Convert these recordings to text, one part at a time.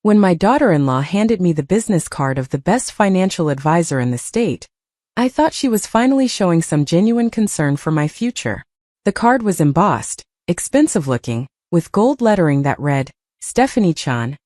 When my daughter-in-law handed me the business card of the best financial advisor in the state, I thought she was finally showing some genuine concern for my future. The card was embossed, expensive-looking, with gold lettering that read, Stephanie Chan,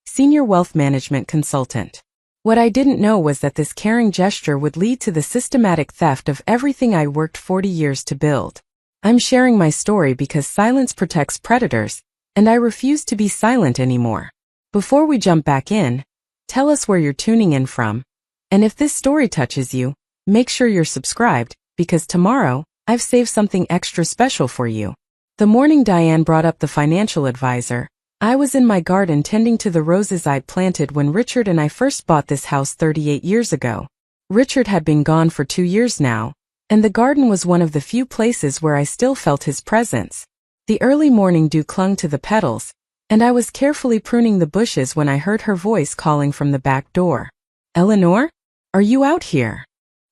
Senior Wealth Management Consultant. What I didn't know was that this caring gesture would lead to the systematic theft of everything I worked 40 years to build. I'm sharing my story because silence protects predators, and I refuse to be silent anymore. Before we jump back in, tell us where you're tuning in from, and if this story touches you, make sure you're subscribed, because tomorrow, I've saved something extra special for you. The morning Diane brought up the financial advisor, I was in my garden tending to the roses I'd planted when Richard and I first bought this house 38 years ago. Richard had been gone for 2 years now, and the garden was one of the few places where I still felt his presence. The early morning dew clung to the petals, and I was carefully pruning the bushes when I heard her voice calling from the back door. Eleanor? Are you out here?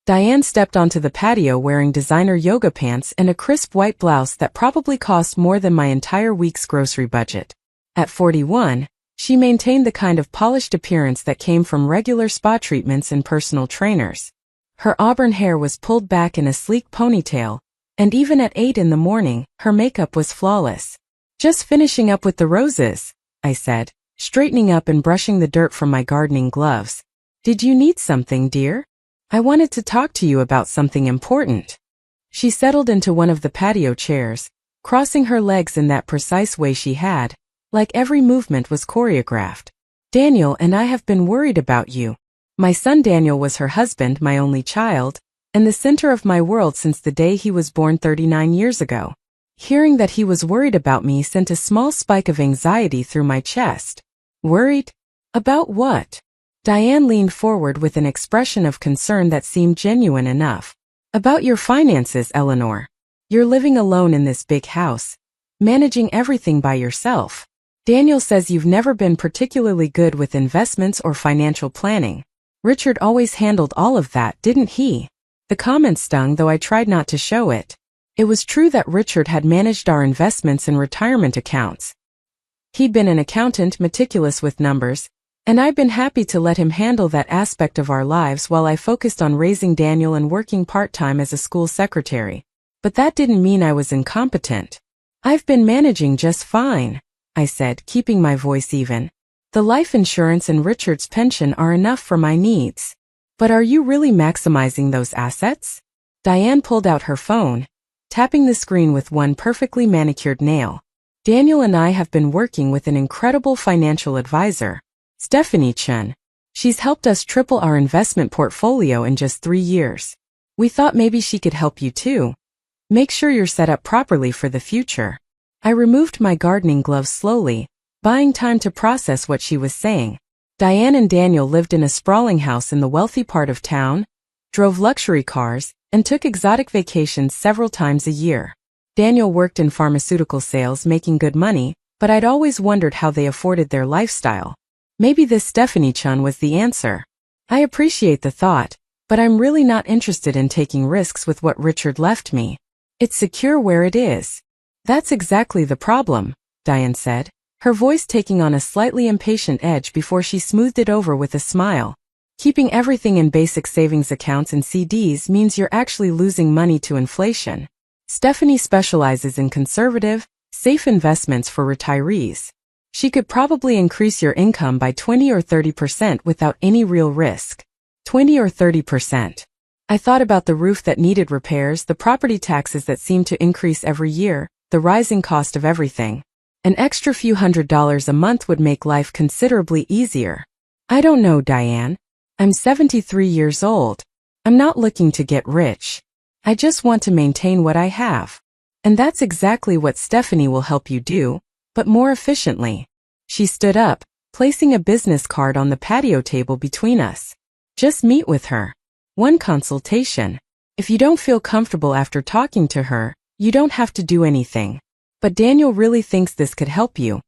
Diane stepped onto the patio wearing designer yoga pants and a crisp white blouse that probably cost more than my entire week's grocery budget. At 41, she maintained the kind of polished appearance that came from regular spa treatments and personal trainers. Her auburn hair was pulled back in a sleek ponytail, and even at 8 in the morning, her makeup was flawless. Just finishing up with the roses, I said, straightening up and brushing the dirt from my gardening gloves. Did you need something, dear? I wanted to talk to you about something important. She settled into one of the patio chairs, crossing her legs in that precise way she had, like every movement was choreographed. Daniel and I have been worried about you. My son Daniel was her husband, my only child, and the center of my world since the day he was born 39 years ago. Hearing that he was worried about me sent a small spike of anxiety through my chest. Worried? About what? Diane leaned forward with an expression of concern that seemed genuine enough. About your finances, Eleanor. You're living alone in this big house, managing everything by yourself. Daniel says you've never been particularly good with investments or financial planning. Richard always handled all of that, didn't he? The comment stung, though I tried not to show it. It was true that Richard had managed our investments and retirement accounts. He'd been an accountant, meticulous with numbers, and I'd been happy to let him handle that aspect of our lives while I focused on raising Daniel and working part-time as a school secretary. But that didn't mean I was incompetent. I've been managing just fine, I said, keeping my voice even. The life insurance and Richard's pension are enough for my needs. But are you really maximizing those assets? Diane pulled out her phone, tapping the screen with one perfectly manicured nail. Daniel and I have been working with an incredible financial advisor, Stephanie Chan. She's helped us triple our investment portfolio in just 3 years. We thought maybe she could help you too. Make sure you're set up properly for the future. I removed my gardening gloves slowly, buying time to process what she was saying. Diane and Daniel lived in a sprawling house in the wealthy part of town, drove luxury cars, and took exotic vacations several times a year. Daniel worked in pharmaceutical sales, making good money, but I'd always wondered how they afforded their lifestyle. Maybe this Stephanie Chun was the answer. I appreciate the thought, but I'm really not interested in taking risks with what Richard left me. It's secure where it is. That's exactly the problem, Diane said, her voice taking on a slightly impatient edge before she smoothed it over with a smile. Keeping everything in basic savings accounts and CDs means you're actually losing money to inflation. Stephanie specializes in conservative, safe investments for retirees. She could probably increase your income by 20 or 30% without any real risk. 20 or 30%. I thought about the roof that needed repairs, the property taxes that seemed to increase every year, the rising cost of everything. An extra few $100s a month would make life considerably easier. I don't know, Diane. I'm 73 years old. I'm not looking to get rich. I just want to maintain what I have. And that's exactly what Stephanie will help you do, but more efficiently. She stood up, placing a business card on the patio table between us. Just meet with her. 1 consultation. If you don't feel comfortable after talking to her, you don't have to do anything. But Daniel really thinks this could help you.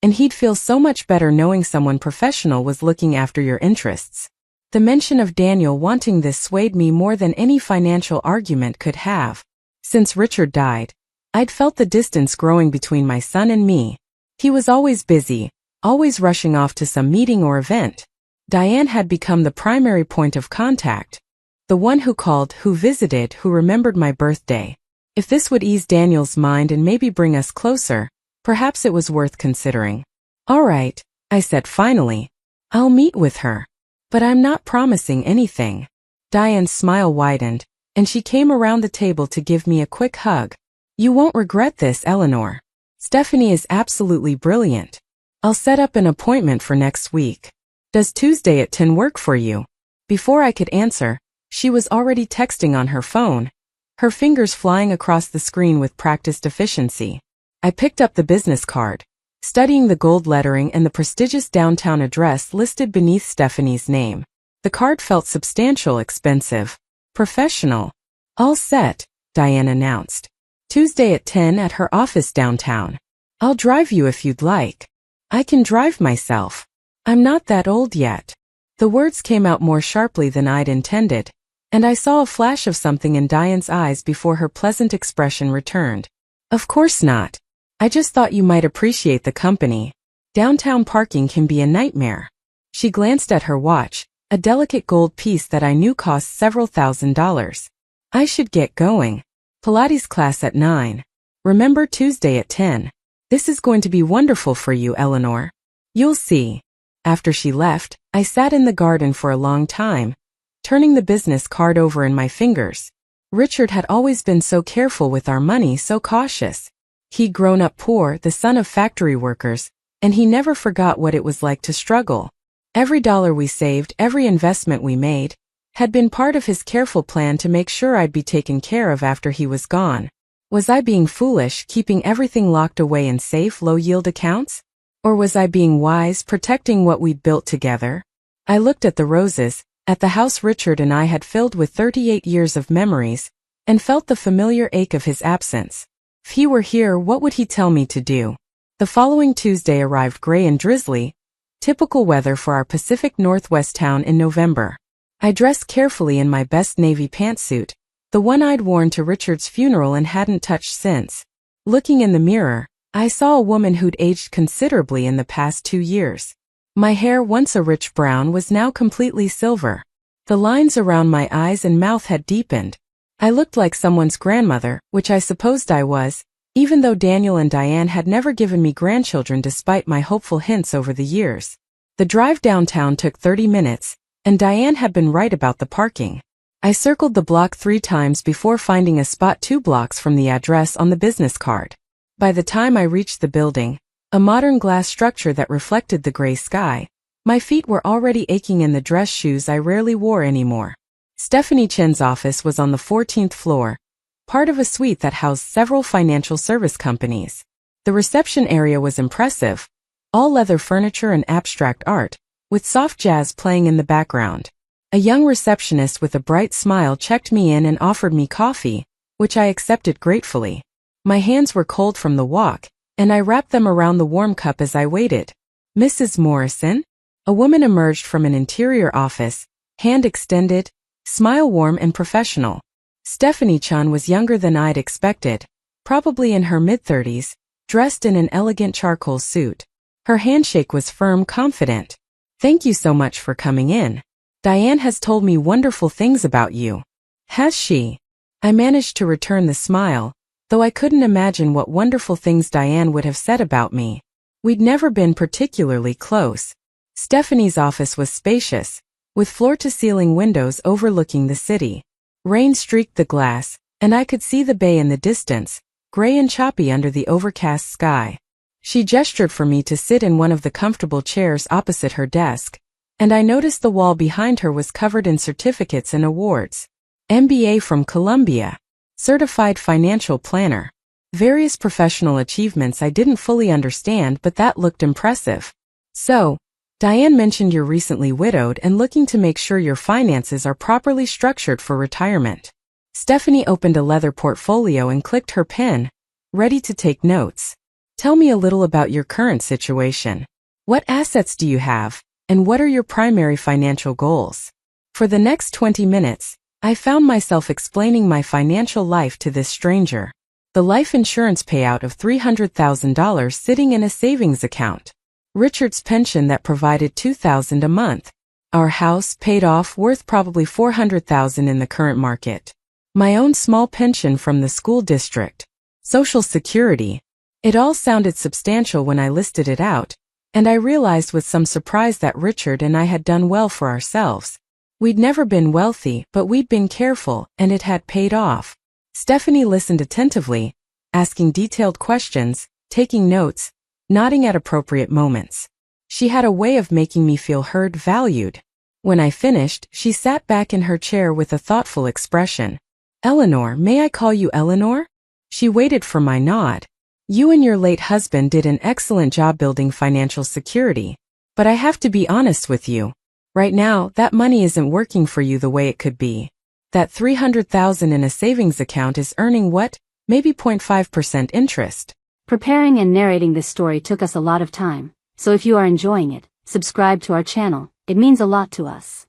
And he'd feel so much better knowing someone professional was looking after your interests. The mention of Daniel wanting this swayed me more than any financial argument could have. Since Richard died, I'd felt the distance growing between my son and me. He was always busy, always rushing off to some meeting or event. Diane had become the primary point of contact. The one who called, who visited, who remembered my birthday. If this would ease Daniel's mind and maybe bring us closer, perhaps it was worth considering. All right, I said finally. I'll meet with her. But I'm not promising anything. Diane's smile widened, and she came around the table to give me a quick hug. You won't regret this, Eleanor. Stephanie is absolutely brilliant. I'll set up an appointment for next week. Does Tuesday at 10 work for you? Before I could answer, she was already texting on her phone, her fingers flying across the screen with practiced efficiency. I picked up the business card, studying the gold lettering and the prestigious downtown address listed beneath Stephanie's name. The card felt substantial, expensive, professional. All set, Diane announced. Tuesday at 10 at her office downtown. I'll drive you if you'd like. I can drive myself. I'm not that old yet. The words came out more sharply than I'd intended, and I saw a flash of something in Diane's eyes before her pleasant expression returned. Of course not. I just thought you might appreciate the company. Downtown parking can be a nightmare. She glanced at her watch, a delicate gold piece that I knew cost several $1,000s. I should get going. Pilates class at 9. Remember Tuesday at 10. This is going to be wonderful for you, Eleanor. You'll see. After she left, I sat in the garden for a long time, turning the business card over in my fingers. Richard had always been so careful with our money, so cautious. He'd grown up poor, the son of factory workers, and he never forgot what it was like to struggle. Every dollar we saved, every investment we made, had been part of his careful plan to make sure I'd be taken care of after he was gone. Was I being foolish, keeping everything locked away in safe, low-yield accounts? Or was I being wise, protecting what we'd built together? I looked at the roses, at the house Richard and I had filled with 38 years of memories, and felt the familiar ache of his absence. If he were here, what would he tell me to do? The following Tuesday arrived gray and drizzly, typical weather for our Pacific Northwest town in November. I dressed carefully in my best navy pantsuit, the one I'd worn to Richard's funeral and hadn't touched since. Looking in the mirror, I saw a woman who'd aged considerably in the past 2 years. My hair, once a rich brown, was now completely silver. The lines around my eyes and mouth had deepened. I looked like someone's grandmother, which I supposed I was, even though Daniel and Diane had never given me grandchildren despite my hopeful hints over the years. The drive downtown took 30 minutes, and Diane had been right about the parking. I circled the block 3 times before finding a spot 2 blocks from the address on the business card. By the time I reached the building, a modern glass structure that reflected the gray sky, my feet were already aching in the dress shoes I rarely wore anymore. Stephanie Chen's office was on the 14th floor, part of a suite that housed several financial service companies. The reception area was impressive, all leather furniture and abstract art, with soft jazz playing in the background. A young receptionist with a bright smile checked me in and offered me coffee, which I accepted gratefully. My hands were cold from the walk, and I wrapped them around the warm cup as I waited. Mrs. Morrison? A woman emerged from an interior office, hand extended, smile warm and professional. Stephanie Chen was younger than I'd expected, probably in her mid-30s, dressed in an elegant charcoal suit. Her handshake was firm, confident. Thank you so much for coming in. Diane has told me wonderful things about you. Has she? I managed to return the smile, though I couldn't imagine what wonderful things Diane would have said about me. We'd never been particularly close. Stephanie's office was spacious, with floor-to-ceiling windows overlooking the city. Rain streaked the glass, and I could see the bay in the distance, gray and choppy under the overcast sky. She gestured for me to sit in one of the comfortable chairs opposite her desk, and I noticed the wall behind her was covered in certificates and awards. MBA from Columbia. Certified Financial Planner. Various professional achievements I didn't fully understand, but that looked impressive. So, Diane mentioned you're recently widowed and looking to make sure your finances are properly structured for retirement. Stephanie opened a leather portfolio and clicked her pen, ready to take notes. Tell me a little about your current situation. What assets do you have, and what are your primary financial goals? For the next 20 minutes, I found myself explaining my financial life to this stranger. The life insurance payout of $300,000 sitting in a savings account. Richard's pension that provided $2,000 a month. Our house paid off, worth probably $400,000 in the current market. My own small pension from the school district. Social Security. It all sounded substantial when I listed it out, and I realized with some surprise that Richard and I had done well for ourselves. We'd never been wealthy, but we'd been careful, and it had paid off. Stephanie listened attentively, asking detailed questions, taking notes, nodding at appropriate moments. She had a way of making me feel heard, valued. When I finished, she sat back in her chair with a thoughtful expression. "Eleanor, may I call you Eleanor?" She waited for my nod. "You and your late husband did an excellent job building financial security. But I have to be honest with you. Right now, that money isn't working for you the way it could be. That $300,000 in a savings account is earning what? Maybe 0.5% interest." Preparing and narrating this story took us a lot of time, so if you are enjoying it, subscribe to our channel, it means a lot to us.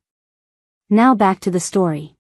Now back to the story.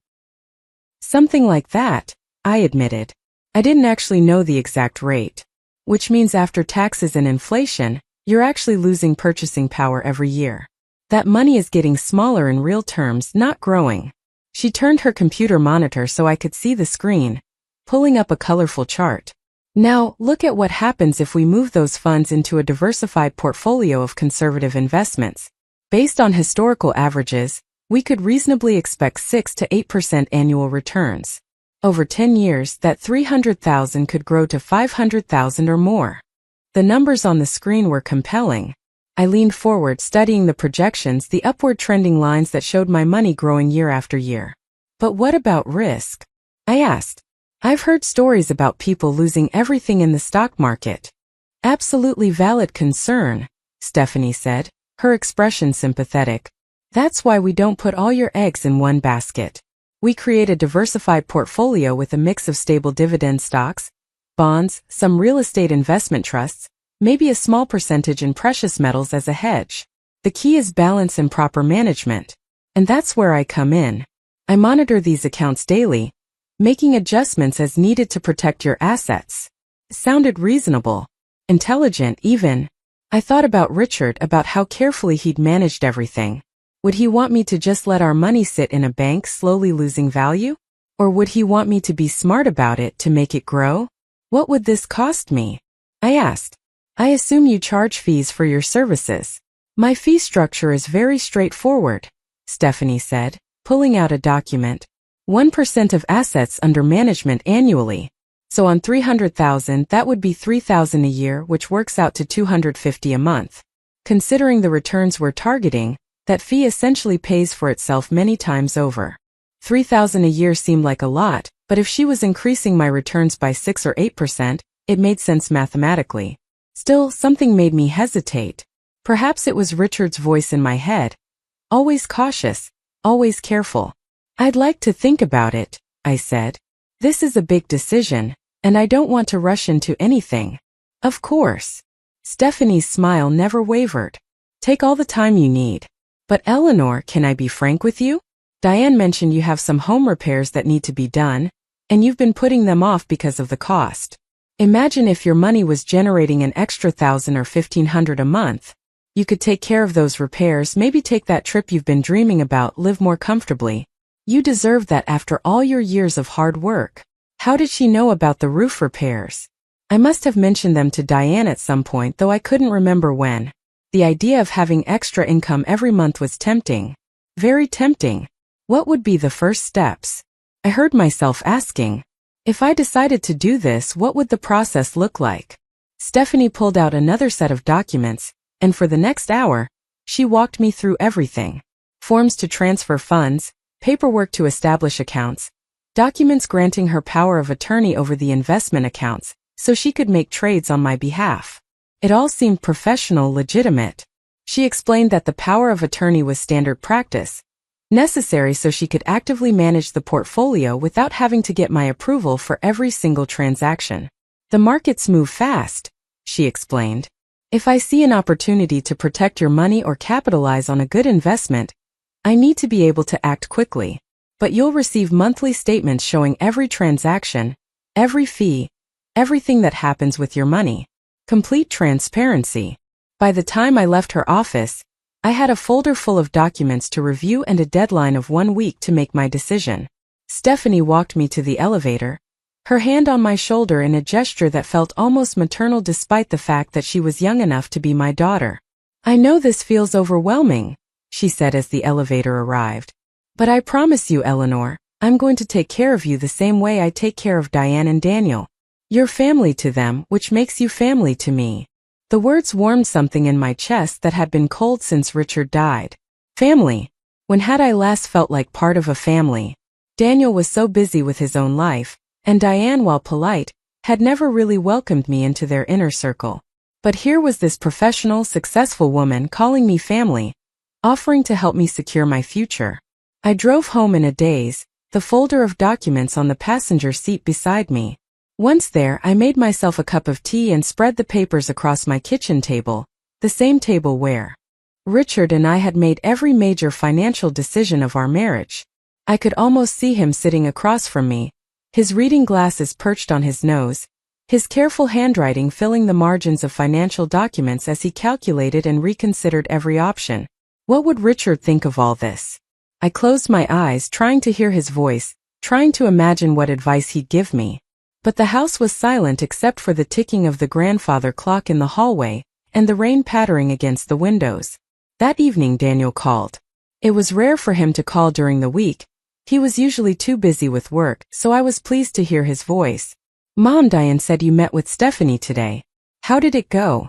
"Something like that," I admitted. I didn't actually know the exact rate. Which means after taxes and inflation, you're actually losing purchasing power every year. That money is getting smaller in real terms, not growing. She turned her computer monitor so I could see the screen, pulling up a colorful chart. "Now, look at what happens if we move those funds into a diversified portfolio of conservative investments. Based on historical averages, we could reasonably expect 6 to 8% annual returns. Over 10 years, that $300,000 could grow to $500,000 or more." The numbers on the screen were compelling. I leaned forward, studying the projections, the upward trending lines that showed my money growing year after year. "But what about risk?" I asked. "I've heard stories about people losing everything in the stock market." "Absolutely valid concern," Stephanie said, her expression sympathetic. "That's why we don't put all your eggs in one basket. We create a diversified portfolio with a mix of stable dividend stocks, bonds, some real estate investment trusts, maybe a small percentage in precious metals as a hedge. The key is balance and proper management. And that's where I come in. I monitor these accounts daily, making adjustments as needed to protect your assets." Sounded reasonable. Intelligent, even. I thought about Richard, about how carefully he'd managed everything. Would he want me to just let our money sit in a bank, slowly losing value? Or would he want me to be smart about it to make it grow? "What would this cost me?" I asked. "I assume you charge fees for your services." "My fee structure is very straightforward," Stephanie said, pulling out a document. 1% of assets under management annually. So on $300,000, that would be $3,000 a year, which works out to $250 a month. Considering the returns we're targeting, that fee essentially pays for itself many times over. $3,000 a year seemed like a lot, but if she was increasing my returns by 6 or 8%, it made sense mathematically. Still, something made me hesitate. Perhaps it was Richard's voice in my head. Always cautious, always careful. "I'd like to think about it," I said. "This is a big decision, and I don't want to rush into anything." "Of course." Stephanie's smile never wavered. "Take all the time you need." "But Eleanor, can I be frank with you? Diane mentioned you have some home repairs that need to be done, and you've been putting them off because of the cost. Imagine if your money was generating an extra $1,000 or $1,500 a month. You could take care of those repairs, maybe take that trip you've been dreaming about, live more comfortably. You deserve that after all your years of hard work." How did she know about the roof repairs? I must have mentioned them to Diane at some point, though I couldn't remember when. The idea of having extra income every month was tempting. Very tempting. What would be the first steps? I heard myself asking. If I decided to do this, what would the process look like? Stephanie pulled out another set of documents, and for the next hour, she walked me through everything. Forms to transfer funds, paperwork to establish accounts, documents granting her power of attorney over the investment accounts, so she could make trades on my behalf. It all seemed professional, legitimate. She explained that the power of attorney was standard practice, necessary so she could actively manage the portfolio without having to get my approval for every single transaction. "The markets move fast," she explained. "If I see an opportunity to protect your money or capitalize on a good investment, I need to be able to act quickly. But you'll receive monthly statements showing every transaction, every fee, everything that happens with your money. Complete transparency." By the time I left her office, I had a folder full of documents to review and a deadline of 1 week to make my decision. Stephanie walked me to the elevator, her hand on my shoulder in a gesture that felt almost maternal despite the fact that she was young enough to be my daughter. "I know this feels overwhelming," she said as the elevator arrived. "But I promise you, Eleanor, I'm going to take care of you the same way I take care of Diane and Daniel. You're family to them, which makes you family to me." The words warmed something in my chest that had been cold since Richard died. Family. When had I last felt like part of a family? Daniel was so busy with his own life, and Diane, while polite, had never really welcomed me into their inner circle. But here was this professional, successful woman calling me family, offering to help me secure my future. I drove home in a daze, the folder of documents on the passenger seat beside me. Once there, I made myself a cup of tea and spread the papers across my kitchen table, the same table where Richard and I had made every major financial decision of our marriage. I could almost see him sitting across from me, his reading glasses perched on his nose, his careful handwriting filling the margins of financial documents as he calculated and reconsidered every option. What would Richard think of all this? I closed my eyes, trying to hear his voice, trying to imagine what advice he'd give me. But the house was silent except for the ticking of the grandfather clock in the hallway and the rain pattering against the windows. That evening Daniel called. It was rare for him to call during the week. He was usually too busy with work, so I was pleased to hear his voice. "Mom, Diane said you met with Stephanie today. How did it go?"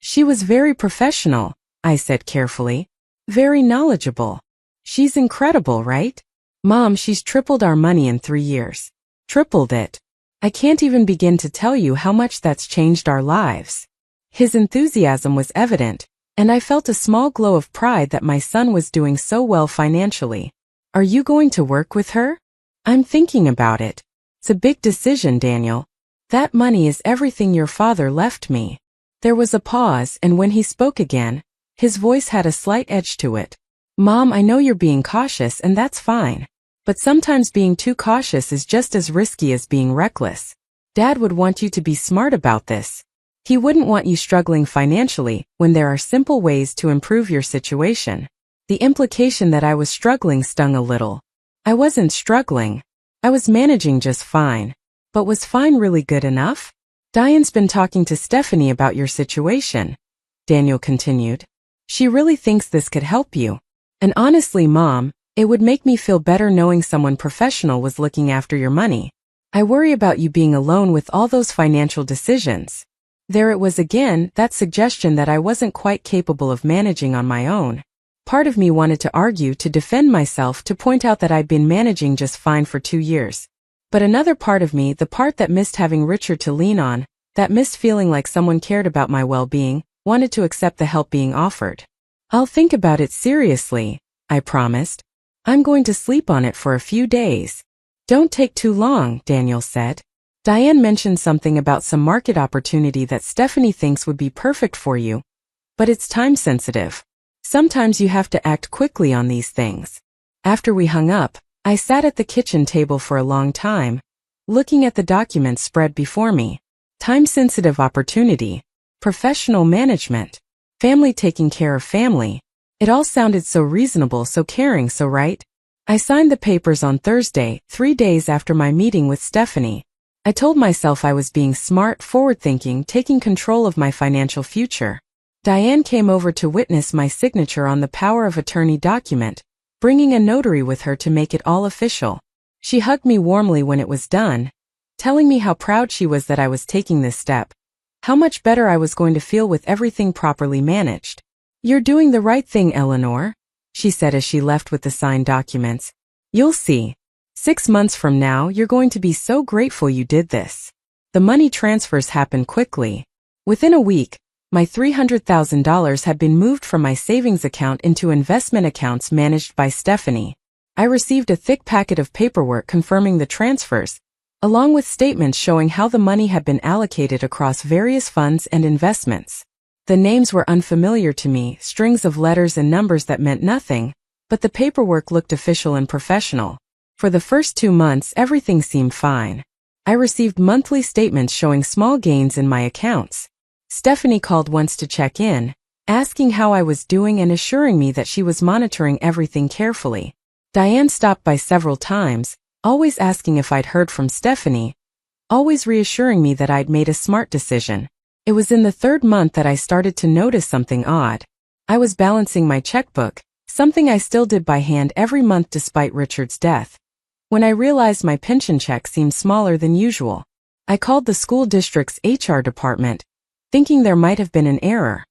"She was very professional," I said carefully. "Very knowledgeable. She's incredible, right? Mom, she's tripled our money in 3 years. Tripled it. I can't even begin to tell you how much that's changed our lives." His enthusiasm was evident, and I felt a small glow of pride that my son was doing so well financially. "Are you going to work with her?" "I'm thinking about it. It's a big decision, Daniel. That money is everything your father left me." There was a pause, and when he spoke again, his voice had a slight edge to it. "Mom, I know you're being cautious, and that's fine. But sometimes being too cautious is just as risky as being reckless. Dad would want you to be smart about this. He wouldn't want you struggling financially when there are simple ways to improve your situation." The implication that I was struggling stung a little. I wasn't struggling. I was managing just fine. But was fine really good enough? "Diane's been talking to Stephanie about your situation," Daniel continued. "She really thinks this could help you. And honestly, Mom, it would make me feel better knowing someone professional was looking after your money. I worry about you being alone with all those financial decisions." There it was again, that suggestion that I wasn't quite capable of managing on my own. Part of me wanted to argue, to defend myself, to point out that I'd been managing just fine for 2 years. But another part of me, the part that missed having Richard to lean on, that missed feeling like someone cared about my well-being, wanted to accept the help being offered. "I'll think about it seriously," I promised. "I'm going to sleep on it for a few days." "Don't take too long," Daniel said. "Diane mentioned something about some market opportunity that Stephanie thinks would be perfect for you. But it's time sensitive. Sometimes you have to act quickly on these things." After we hung up, I sat at the kitchen table for a long time, looking at the documents spread before me. Time-sensitive opportunity, professional management, family taking care of family. It all sounded so reasonable, so caring, so right. I signed the papers on Thursday, 3 days after my meeting with Stephanie. I told myself I was being smart, forward-thinking, taking control of my financial future. Diane came over to witness my signature on the power of attorney document, bringing a notary with her to make it all official. She hugged me warmly when it was done, telling me how proud she was that I was taking this step, how much better I was going to feel with everything properly managed. "You're doing the right thing, Eleanor," she said as she left with the signed documents. "You'll see. 6 months from now, you're going to be so grateful you did this." The money transfers happened quickly. Within a week, my $300,000 had been moved from my savings account into investment accounts managed by Stephanie. I received a thick packet of paperwork confirming the transfers, along with statements showing how the money had been allocated across various funds and investments. The names were unfamiliar to me, strings of letters and numbers that meant nothing, but the paperwork looked official and professional. For the first 2 months, everything seemed fine. I received monthly statements showing small gains in my accounts. Stephanie called once to check in, asking how I was doing and assuring me that she was monitoring everything carefully. Diane stopped by several times, always asking if I'd heard from Stephanie, always reassuring me that I'd made a smart decision. It was in the third month that I started to notice something odd. I was balancing my checkbook, something I still did by hand every month despite Richard's death, when I realized my pension check seemed smaller than usual. I called the school district's HR department, thinking there might have been an error.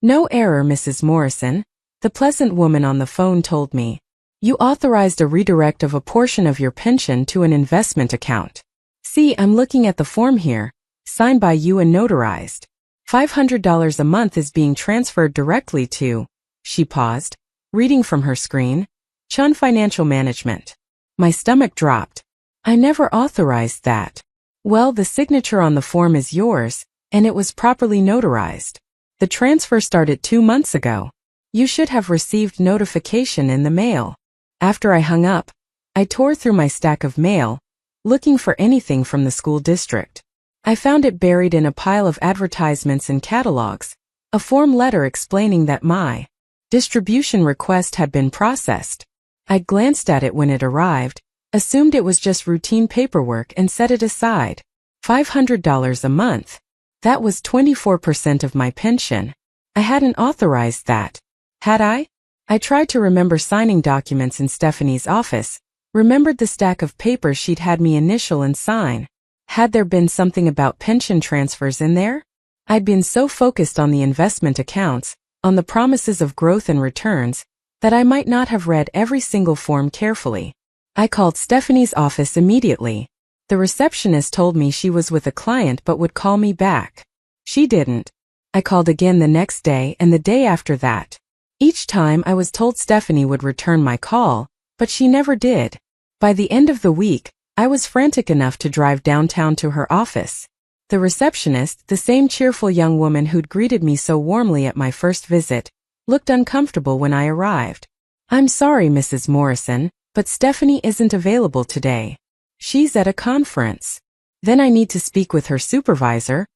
"No error, Mrs. Morrison," the pleasant woman on the phone told me. "You authorized a redirect of a portion of your pension to an investment account. See, I'm looking at the form here, signed by you and notarized. $500 a month is being transferred directly to," she paused, reading from her screen, "Chun Financial Management." My stomach dropped. "I never authorized that." "Well, the signature on the form is yours, and it was properly notarized. The transfer started 2 months ago. You should have received notification in the mail." After I hung up, I tore through my stack of mail, looking for anything from the school district. I found it buried in a pile of advertisements and catalogs, a form letter explaining that my distribution request had been processed. I glanced at it when it arrived, assumed it was just routine paperwork and set it aside. $500 a month. That was 24% of my pension. I hadn't authorized that. Had I? I tried to remember signing documents in Stephanie's office, remembered the stack of papers she'd had me initial and sign. Had there been something about pension transfers in there? I'd been so focused on the investment accounts, on the promises of growth and returns, that I might not have read every single form carefully. I called Stephanie's office immediately. The receptionist told me she was with a client but would call me back. She didn't. I called again the next day and the day after that. Each time I was told Stephanie would return my call, but she never did. By the end of the week, I was frantic enough to drive downtown to her office. The receptionist, the same cheerful young woman who'd greeted me so warmly at my first visit, looked uncomfortable when I arrived. "I'm sorry, Mrs. Morrison, but Stephanie isn't available today. She's at a conference." "Then I need to speak with her supervisor,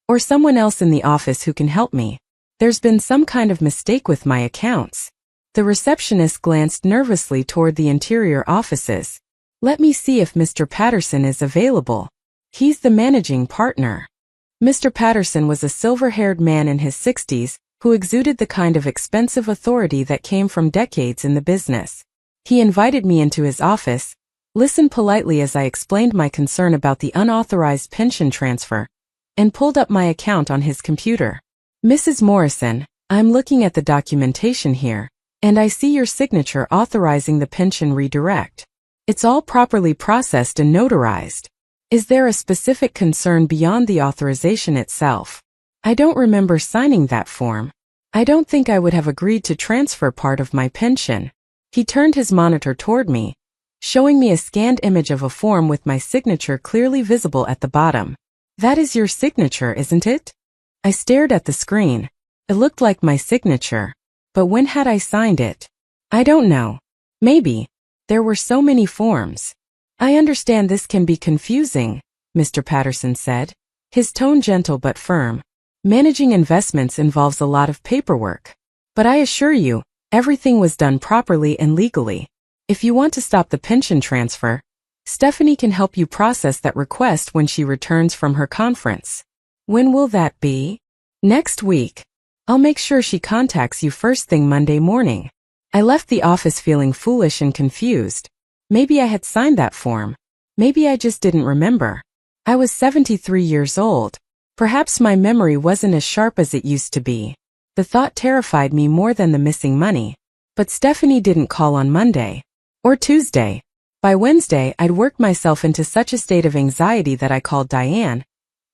or someone else in the office who can help me. There's been some kind of mistake with my accounts." The receptionist glanced nervously toward the interior offices. "Let me see if Mr. Patterson is available. He's the managing partner." Mr. Patterson was a silver-haired man in his 60s who exuded the kind of expensive authority that came from decades in the business. He invited me into his office, listened politely as I explained my concern about the unauthorized pension transfer, and pulled up my account on his computer. "Mrs. Morrison, I'm looking at the documentation here, and I see your signature authorizing the pension redirect. It's all properly processed and notarized. Is there a specific concern beyond the authorization itself? I don't remember signing that form. I don't think I would have agreed to transfer part of my pension." He turned his monitor toward me, showing me a scanned image of a form with my signature clearly visible at the bottom. "That is your signature, isn't it?" I stared at the screen. It looked like my signature. But when had I signed it? I don't know. Maybe. There were so many forms. "I understand this can be confusing," Mr. Patterson said, his tone gentle but firm. "Managing investments involves a lot of paperwork. But I assure you, everything was done properly and legally. If you want to stop the pension transfer, Stephanie can help you process that request when she returns from her conference." "When will that be?" "Next week. I'll make sure she contacts you first thing Monday morning." I left the office feeling foolish and confused. Maybe I had signed that form. Maybe I just didn't remember. I was 73 years old. Perhaps my memory wasn't as sharp as it used to be. The thought terrified me more than the missing money. But Stephanie didn't call on Monday. Or Tuesday. By Wednesday, I'd worked myself into such a state of anxiety that I called Diane,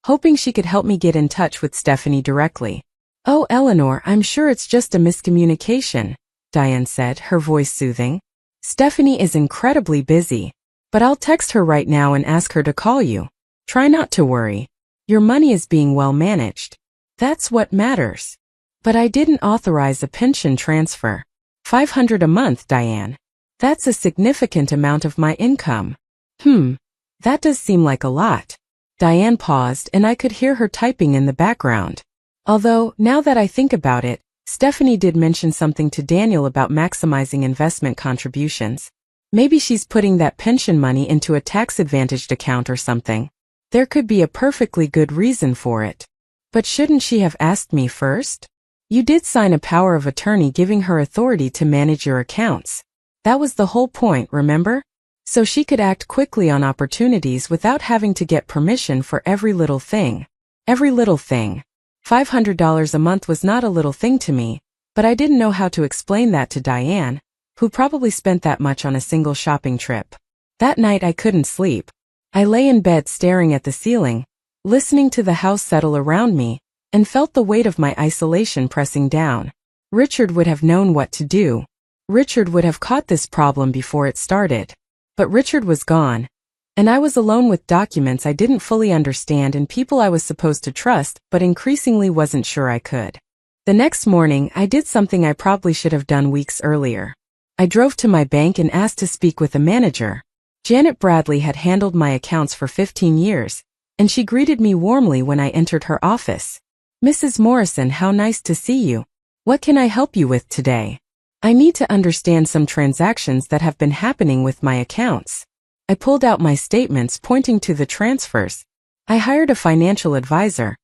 hoping she could help me get in touch with Stephanie directly. "Oh, Eleanor, I'm sure it's just a miscommunication," Diane said, her voice soothing. "Stephanie is incredibly busy, but I'll text her right now and ask her to call you. Try not to worry. Your money is being well managed. That's what matters." "But I didn't authorize a pension transfer. $500 a month, Diane. That's a significant amount of my income." That does seem like a lot." Diane paused and I could hear her typing in the background. Although, now that I think about it, Stephanie did mention something to Daniel about maximizing investment contributions. Maybe she's putting that pension money into a tax-advantaged account or something. There could be a perfectly good reason for it. But shouldn't she have asked me first? You did sign a power of attorney giving her authority to manage your accounts. That was the whole point, remember? So she could act quickly on opportunities without having to get permission for every little thing. Every little thing. $500 a month was not a little thing to me, but I didn't know how to explain that to Diane, who probably spent that much on a single shopping trip. That night I couldn't sleep. I lay in bed staring at the ceiling, listening to the house settle around me, and felt the weight of my isolation pressing down. Richard would have known what to do. Richard would have caught this problem before it started. But Richard was gone, and I was alone with documents I didn't fully understand and people I was supposed to trust but increasingly wasn't sure I could. The next morning, I did something I probably should have done weeks earlier. I drove to my bank and asked to speak with a manager. Janet Bradley had handled my accounts for 15 years, and she greeted me warmly when I entered her office. "Mrs. Morrison, how nice to see you. What can I help you with today? I need to understand some transactions that have been happening with my accounts." I pulled out my statements pointing to the transfers. I hired a financial advisor,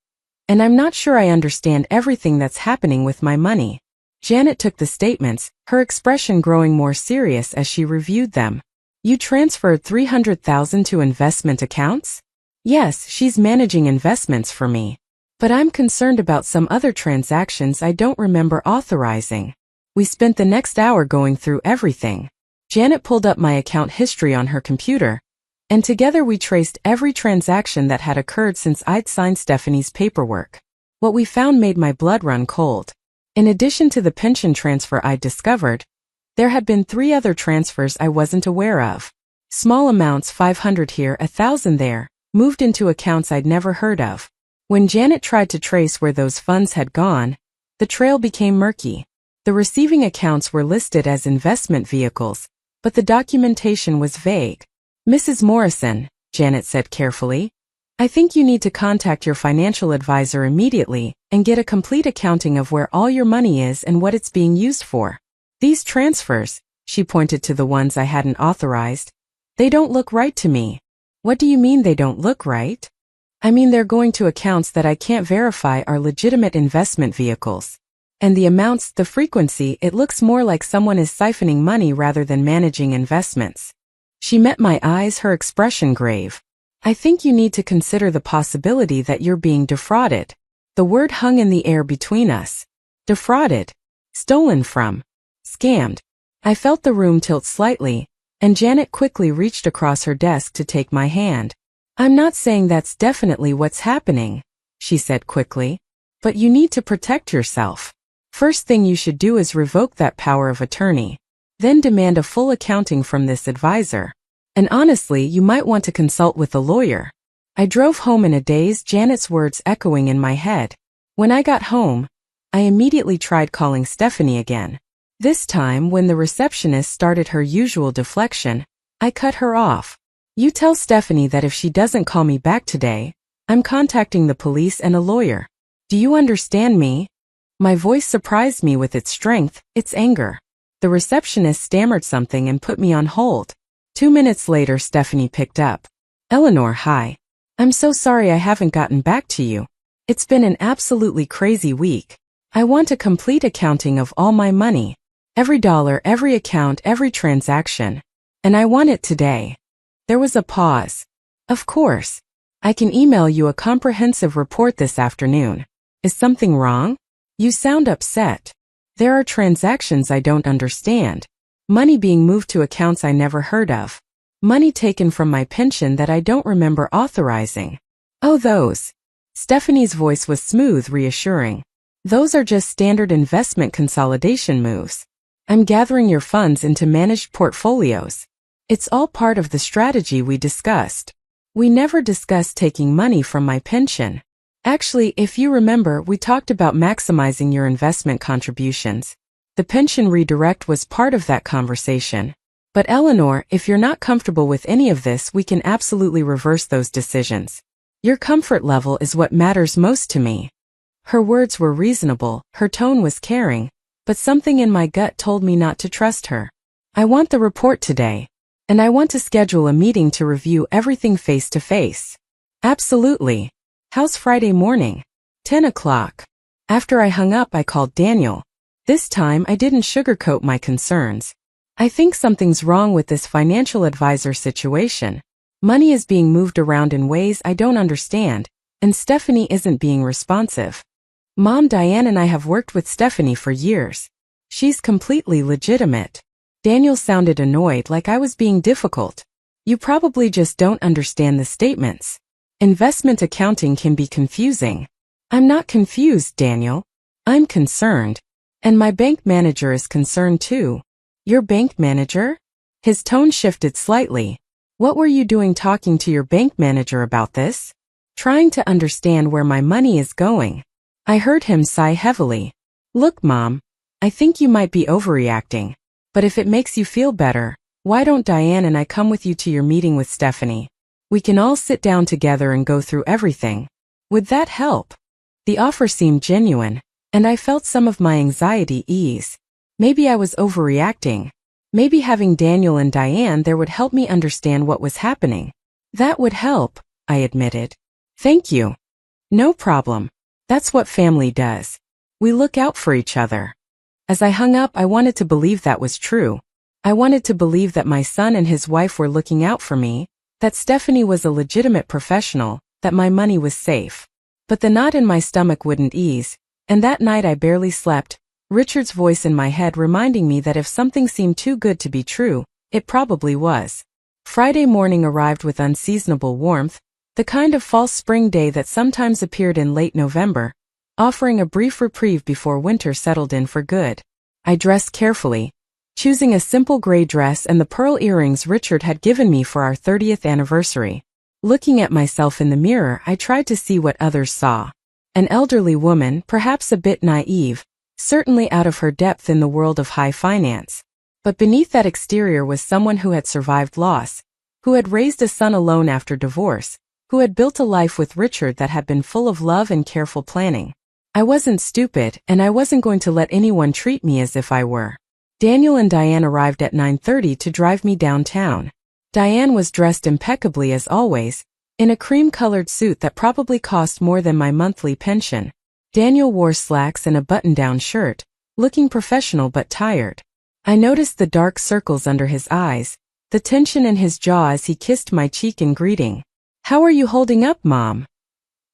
and I'm not sure I understand everything that's happening with my money. Janet took the statements, her expression growing more serious as she reviewed them. "You transferred $300,000 to investment accounts?" "Yes, she's managing investments for me. But I'm concerned about some other transactions I don't remember authorizing." We spent the next hour going through everything. Janet pulled up my account history on her computer, and together we traced every transaction that had occurred since I'd signed Stephanie's paperwork. What we found made my blood run cold. In addition to the pension transfer I'd discovered, there had been 3 other transfers I wasn't aware of. Small amounts, $500 here, $1,000 there, moved into accounts I'd never heard of. When Janet tried to trace where those funds had gone, the trail became murky. The receiving accounts were listed as investment vehicles, but the documentation was vague. "Mrs. Morrison," Janet said carefully, "I think you need to contact your financial advisor immediately and get a complete accounting of where all your money is and what it's being used for. These transfers," she pointed to the ones I hadn't authorized, "they don't look right to me." "What do you mean they don't look right?" "I mean they're going to accounts that I can't verify are legitimate investment vehicles. And the amounts, the frequency, it looks more like someone is siphoning money rather than managing investments." She met my eyes, her expression grave. "I think you need to consider the possibility that you're being defrauded." The word hung in the air between us. Defrauded. Stolen from. Scammed. I felt the room tilt slightly, and Janet quickly reached across her desk to take my hand. "I'm not saying that's definitely what's happening," she said quickly, "but you need to protect yourself. First thing you should do is revoke that power of attorney. Then demand a full accounting from this advisor. And honestly, you might want to consult with a lawyer." I drove home in a daze, Janet's words echoing in my head. When I got home, I immediately tried calling Stephanie again. This time, when the receptionist started her usual deflection, I cut her off. "You tell Stephanie that if she doesn't call me back today, I'm contacting the police and a lawyer. Do you understand me?" My voice surprised me with its strength, its anger. The receptionist stammered something and put me on hold. 2 minutes later, Stephanie picked up. "Eleanor, hi. I'm so sorry I haven't gotten back to you. It's been an absolutely crazy week. I want a complete accounting of all my money. Every dollar, every account, every transaction. And I want it today." There was a pause. "Of course. I can email you a comprehensive report this afternoon. Is something wrong? You sound upset. There are transactions I don't understand. Money being moved to accounts I never heard of. Money taken from my pension that I don't remember authorizing." "Oh, those." Stephanie's voice was smooth, reassuring. "Those are just standard investment consolidation moves. I'm gathering your funds into managed portfolios. It's all part of the strategy we discussed. We never discussed taking money from my pension. Actually, if you remember, we talked about maximizing your investment contributions. The pension redirect was part of that conversation. But Eleanor, if you're not comfortable with any of this, we can absolutely reverse those decisions. Your comfort level is what matters most to me." Her words were reasonable, her tone was caring, but something in my gut told me not to trust her. I want the report today. And I want to schedule a meeting to review everything face to face. Absolutely. How's Friday morning? 10 o'clock. After I hung up, I called Daniel. This time, I didn't sugarcoat my concerns. I think something's wrong with this financial advisor situation. Money is being moved around in ways I don't understand, and Stephanie isn't being responsive. Mom, Diane and I have worked with Stephanie for years. She's completely legitimate. Daniel sounded annoyed, like I was being difficult. You probably just don't understand the statements. Investment accounting can be confusing. I'm not confused, Daniel. I'm concerned. And my bank manager is concerned too. Your bank manager? His tone shifted slightly. What were you doing talking to your bank manager about this? Trying to understand where my money is going. I heard him sigh heavily. Look, Mom, I think you might be overreacting. But if it makes you feel better, why don't Diane and I come with you to your meeting with Stephanie? We can all sit down together and go through everything. Would that help? The offer seemed genuine, and I felt some of my anxiety ease. Maybe I was overreacting. Maybe having Daniel and Diane there would help me understand what was happening. That would help, I admitted. Thank you. No problem. That's what family does. We look out for each other. As I hung up, I wanted to believe that was true. I wanted to believe that my son and his wife were looking out for me, that Stephanie was a legitimate professional, that my money was safe. But the knot in my stomach wouldn't ease, and that night I barely slept, Richard's voice in my head reminding me that if something seemed too good to be true, it probably was. Friday morning arrived with unseasonable warmth, the kind of false spring day that sometimes appeared in late November, offering a brief reprieve before winter settled in for good. I dressed carefully, choosing a simple gray dress and the pearl earrings Richard had given me for our 30th anniversary. Looking at myself in the mirror, I tried to see what others saw. An elderly woman, perhaps a bit naive, certainly out of her depth in the world of high finance. But beneath that exterior was someone who had survived loss, who had raised a son alone after divorce, who had built a life with Richard that had been full of love and careful planning. I wasn't stupid, and I wasn't going to let anyone treat me as if I were. Daniel and Diane arrived at 9:30 to drive me downtown. Diane was dressed impeccably as always, in a cream-colored suit that probably cost more than my monthly pension. Daniel wore slacks and a button-down shirt, looking professional but tired. I noticed the dark circles under his eyes, the tension in his jaw as he kissed my cheek in greeting. "How are you holding up, Mom?"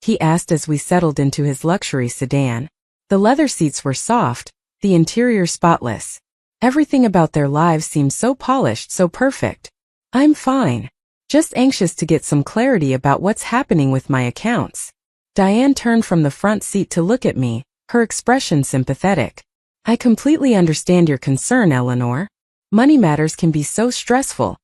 he asked as we settled into his luxury sedan. The leather seats were soft, the interior spotless. Everything about their lives seemed so polished, so perfect. I'm fine. Just anxious to get some clarity about what's happening with my accounts. Diane turned from the front seat to look at me, her expression sympathetic. I completely understand your concern, Eleanor. Money matters can be so stressful,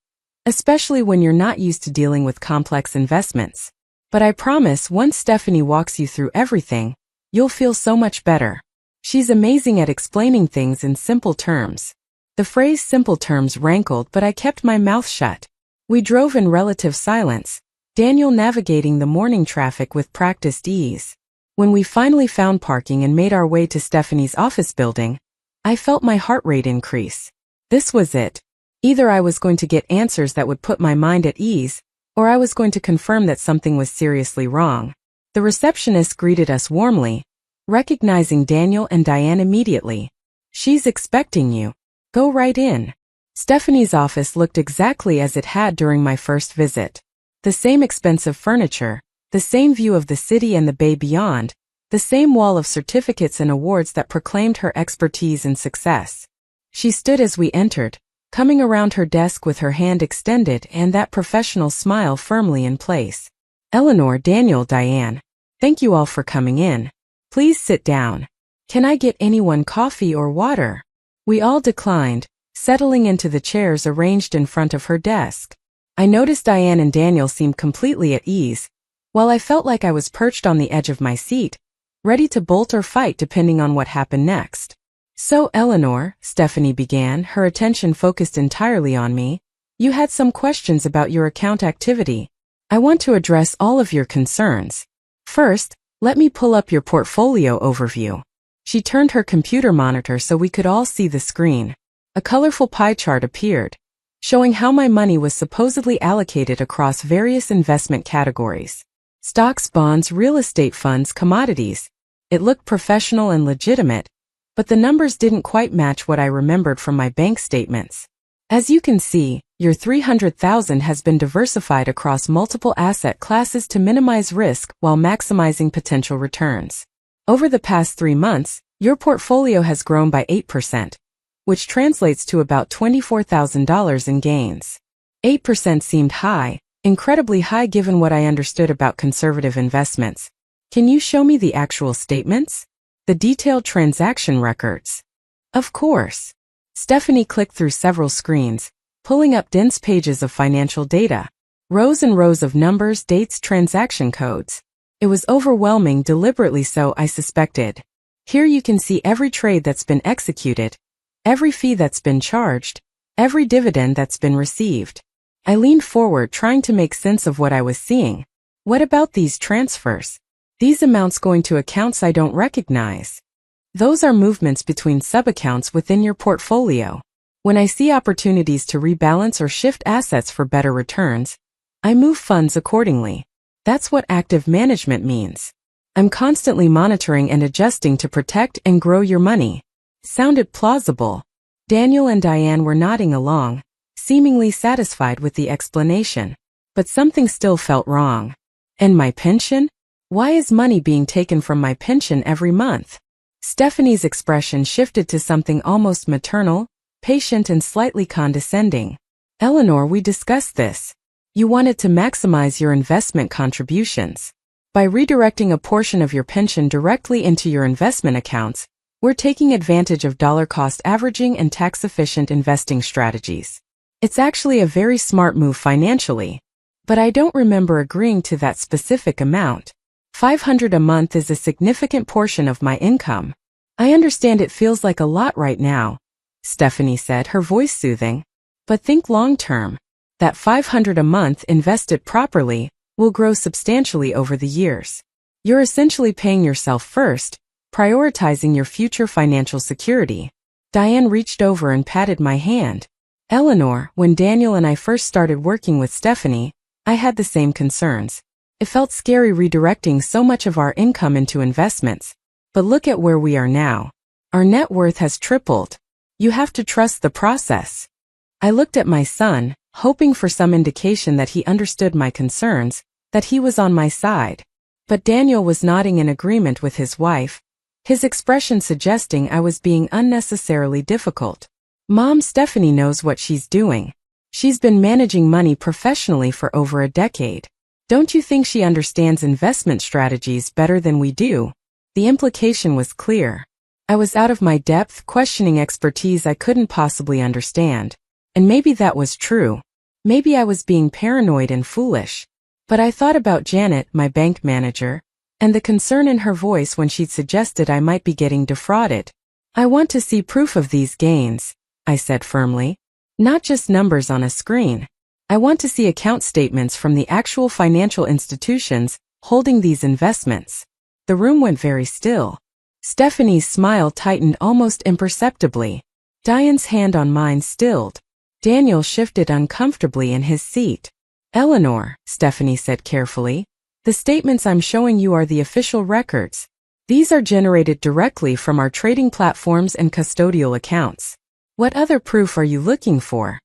especially when you're not used to dealing with complex investments. But I promise once Stephanie walks you through everything, you'll feel so much better. She's amazing at explaining things in simple terms. The phrase simple terms rankled, but I kept my mouth shut. We drove in relative silence, Daniel navigating the morning traffic with practiced ease. When we finally found parking and made our way to Stephanie's office building, I felt my heart rate increase. This was it. Either I was going to get answers that would put my mind at ease, or I was going to confirm that something was seriously wrong. The receptionist greeted us warmly, recognizing Daniel and Diane immediately. "She's expecting you. Go right in." Stephanie's office looked exactly as it had during my first visit. The same expensive furniture, the same view of the city and the bay beyond, the same wall of certificates and awards that proclaimed her expertise and success. She stood as we entered, coming around her desk with her hand extended and that professional smile firmly in place. "Eleanor, Daniel, Diane, thank you all for coming in. Please sit down. Can I get anyone coffee or water?" We all declined, settling into the chairs arranged in front of her desk. I noticed Diane and Daniel seemed completely at ease, while I felt like I was perched on the edge of my seat, ready to bolt or fight depending on what happened next. "So, Eleanor," Stephanie began, her attention focused entirely on me, "you had some questions about your account activity. I want to address all of your concerns. First, Let me pull up your portfolio overview. She turned her computer monitor so we could all see the screen. A colorful pie chart appeared, showing how my money was supposedly allocated across various investment categories. Stocks, bonds, real estate funds, commodities. It looked professional and legitimate, but the numbers didn't quite match what I remembered from my bank statements. As you can see, your $300,000 has been diversified across multiple asset classes to minimize risk while maximizing potential returns. Over the past 3 months, your portfolio has grown by 8%, which translates to about $24,000 in gains. 8% seemed high, incredibly high given what I understood about conservative investments. Can you show me the actual statements? The detailed transaction records? Of course. Stephanie clicked through several screens, pulling up dense pages of financial data. Rows and rows of numbers, dates, transaction codes. It was overwhelming, deliberately so, I suspected. Here you can see every trade that's been executed, every fee that's been charged, every dividend that's been received. I leaned forward, trying to make sense of what I was seeing. What about these transfers? These amounts going to accounts I don't recognize. Those are movements between sub-accounts within your portfolio. When I see opportunities to rebalance or shift assets for better returns, I move funds accordingly. That's what active management means. I'm constantly monitoring and adjusting to protect and grow your money. Sounded plausible. Daniel and Diane were nodding along, seemingly satisfied with the explanation. But something still felt wrong. And my pension? Why is money being taken from my pension every month? Stephanie's expression shifted to something almost maternal, patient and slightly condescending. Eleanor, we discussed this. You wanted to maximize your investment contributions. By redirecting a portion of your pension directly into your investment accounts, we're taking advantage of dollar-cost averaging and tax-efficient investing strategies. It's actually a very smart move financially. But I don't remember agreeing to that specific amount. $500 a month is a significant portion of my income. I understand it feels like a lot right now, Stephanie said, her voice soothing. But think long-term. That $500 a month invested properly will grow substantially over the years. You're essentially paying yourself first, prioritizing your future financial security. Diane reached over and patted my hand. Eleanor, when Daniel and I first started working with Stephanie, I had the same concerns. It felt scary redirecting so much of our income into investments. But look at where we are now. Our net worth has tripled. You have to trust the process. I looked at my son, hoping for some indication that he understood my concerns, that he was on my side. But Daniel was nodding in agreement with his wife, his expression suggesting I was being unnecessarily difficult. Mom, Stephanie knows what she's doing. She's been managing money professionally for over a decade. Don't you think she understands investment strategies better than we do? The implication was clear. I was out of my depth, questioning expertise I couldn't possibly understand. And maybe that was true. Maybe I was being paranoid and foolish. But I thought about Janet, my bank manager, and the concern in her voice when she'd suggested I might be getting defrauded. I want to see proof of these gains, I said firmly. Not just numbers on a screen. I want to see account statements from the actual financial institutions holding these investments. The room went very still. Stephanie's smile tightened almost imperceptibly. Diane's hand on mine stilled. Daniel shifted uncomfortably in his seat. Eleanor, Stephanie said carefully, the statements I'm showing you are the official records. These are generated directly from our trading platforms and custodial accounts. What other proof are you looking for?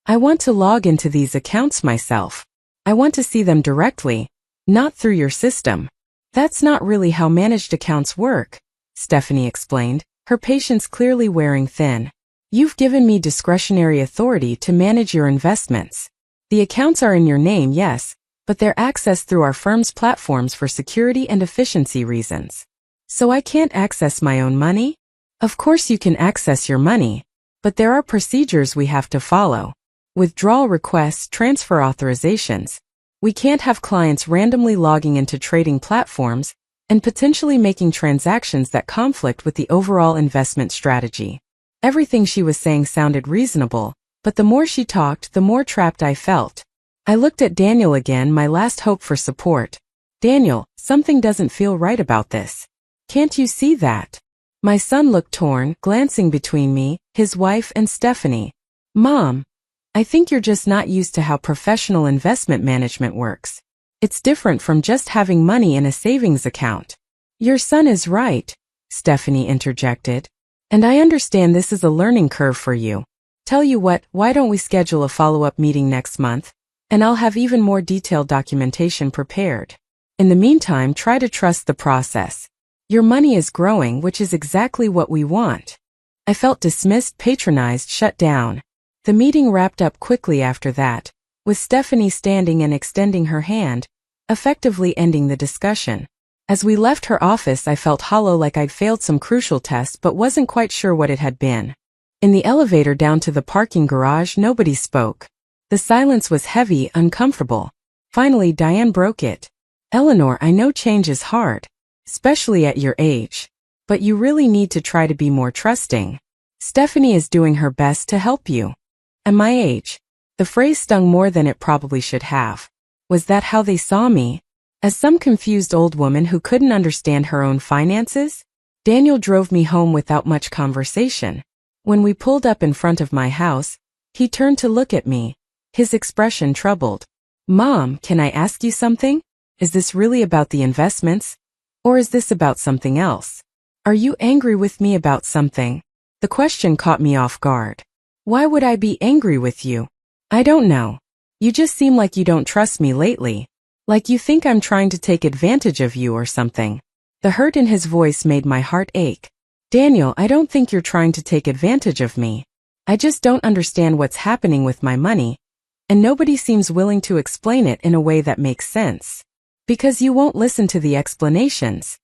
I want to log into these accounts myself. I want to see them directly, not through your system. That's not really how managed accounts work, Stephanie explained, her patience clearly wearing thin. You've given me discretionary authority to manage your investments. The accounts are in your name, yes, but they're accessed through our firm's platforms for security and efficiency reasons. So I can't access my own money? Of course you can access your money, but there are procedures we have to follow. Withdrawal requests, transfer authorizations. We can't have clients randomly logging into trading platforms and potentially making transactions that conflict with the overall investment strategy. Everything she was saying sounded reasonable, but the more she talked, the more trapped I felt. I looked at Daniel again, my last hope for support. Daniel, Something doesn't feel right about this. Can't you see that? My son looked torn, glancing between me, his wife, and Stephanie. Mom, I think you're just not used to how professional investment management works. It's different from just having money in a savings account. Your son is right, Stephanie interjected. And I understand this is a learning curve for you. Tell you what, why don't we schedule a follow-up meeting next month? And I'll have even more detailed documentation prepared. In the meantime, try to trust the process. Your money is growing, which is exactly what we want. I felt dismissed, patronized, shut down. The meeting wrapped up quickly after that, with Stephanie standing and extending her hand, effectively ending the discussion. As we left her office, I felt hollow, like I'd failed some crucial test but wasn't quite sure what it had been. In the elevator down to the parking garage, nobody spoke. The silence was heavy, uncomfortable. Finally, Diane broke it. Eleanor, I know change is hard, especially at your age. But you really need to try to be more trusting. Stephanie is doing her best to help you. At my age. The phrase stung more than it probably should have. Was that how they saw me? As some confused old woman who couldn't understand her own finances? Daniel drove me home without much conversation. When we pulled up in front of my house, he turned to look at me, his expression troubled. Mom, can I ask you something? Is this really about the investments? Or is this about something else? Are you angry with me about something? The question caught me off guard. Why would I be angry with you? I don't know. You just seem like you don't trust me lately. Like you think I'm trying to take advantage of you or something. The hurt in his voice made my heart ache. Daniel, I don't think you're trying to take advantage of me. I just don't understand what's happening with my money, and nobody seems willing to explain it in a way that makes sense. Because you won't listen to the explanations,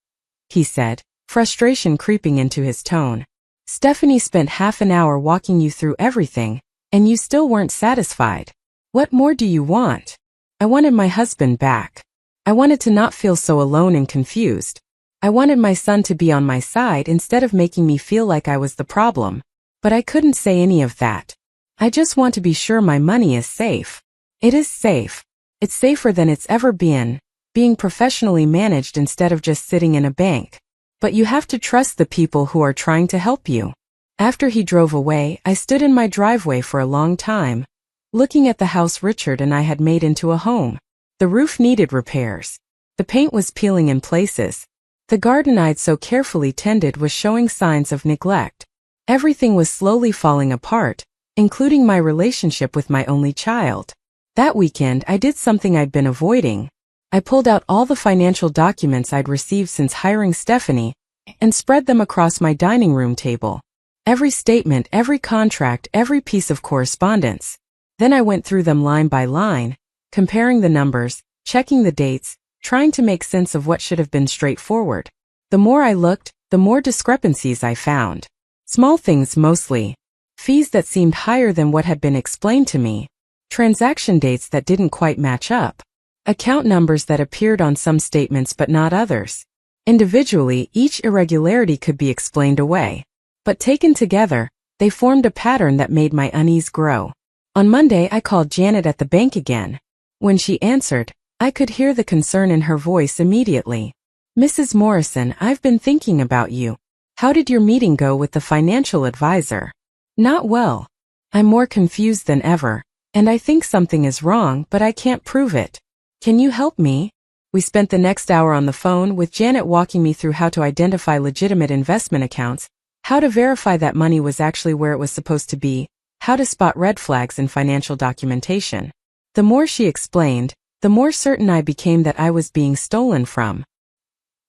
he said, frustration creeping into his tone. Stephanie spent half an hour walking you through everything, and you still weren't satisfied. What more do you want? I wanted my husband back. I wanted to not feel so alone and confused. I wanted my son to be on my side instead of making me feel like I was the problem. But I couldn't say any of that. I just want to be sure my money is safe. It is safe. It's safer than it's ever been, being professionally managed instead of just sitting in a bank. But you have to trust the people who are trying to help you. After he drove away, I stood in my driveway for a long time, looking at the house Richard and I had made into a home. The roof needed repairs. The paint was peeling in places. The garden I'd so carefully tended was showing signs of neglect. Everything was slowly falling apart, including my relationship with my only child. That weekend, I did something I'd been avoiding. I pulled out all the financial documents I'd received since hiring Stephanie and spread them across my dining room table. Every statement, every contract, every piece of correspondence. Then I went through them line by line, comparing the numbers, checking the dates, trying to make sense of what should have been straightforward. The more I looked, the more discrepancies I found. Small things mostly. Fees that seemed higher than what had been explained to me. Transaction dates that didn't quite match up. Account numbers that appeared on some statements but not others. Individually, each irregularity could be explained away. But taken together, they formed a pattern that made my unease grow. On Monday, I called Janet at the bank again. When she answered, I could hear the concern in her voice immediately. Mrs. Morrison, I've been thinking about you. How did your meeting go with the financial advisor? Not well. I'm more confused than ever, and I think something is wrong, but I can't prove it. Can you help me? We spent the next hour on the phone with Janet walking me through how to identify legitimate investment accounts, how to verify that money was actually where it was supposed to be, how to spot red flags in financial documentation. The more she explained, the more certain I became that I was being stolen from.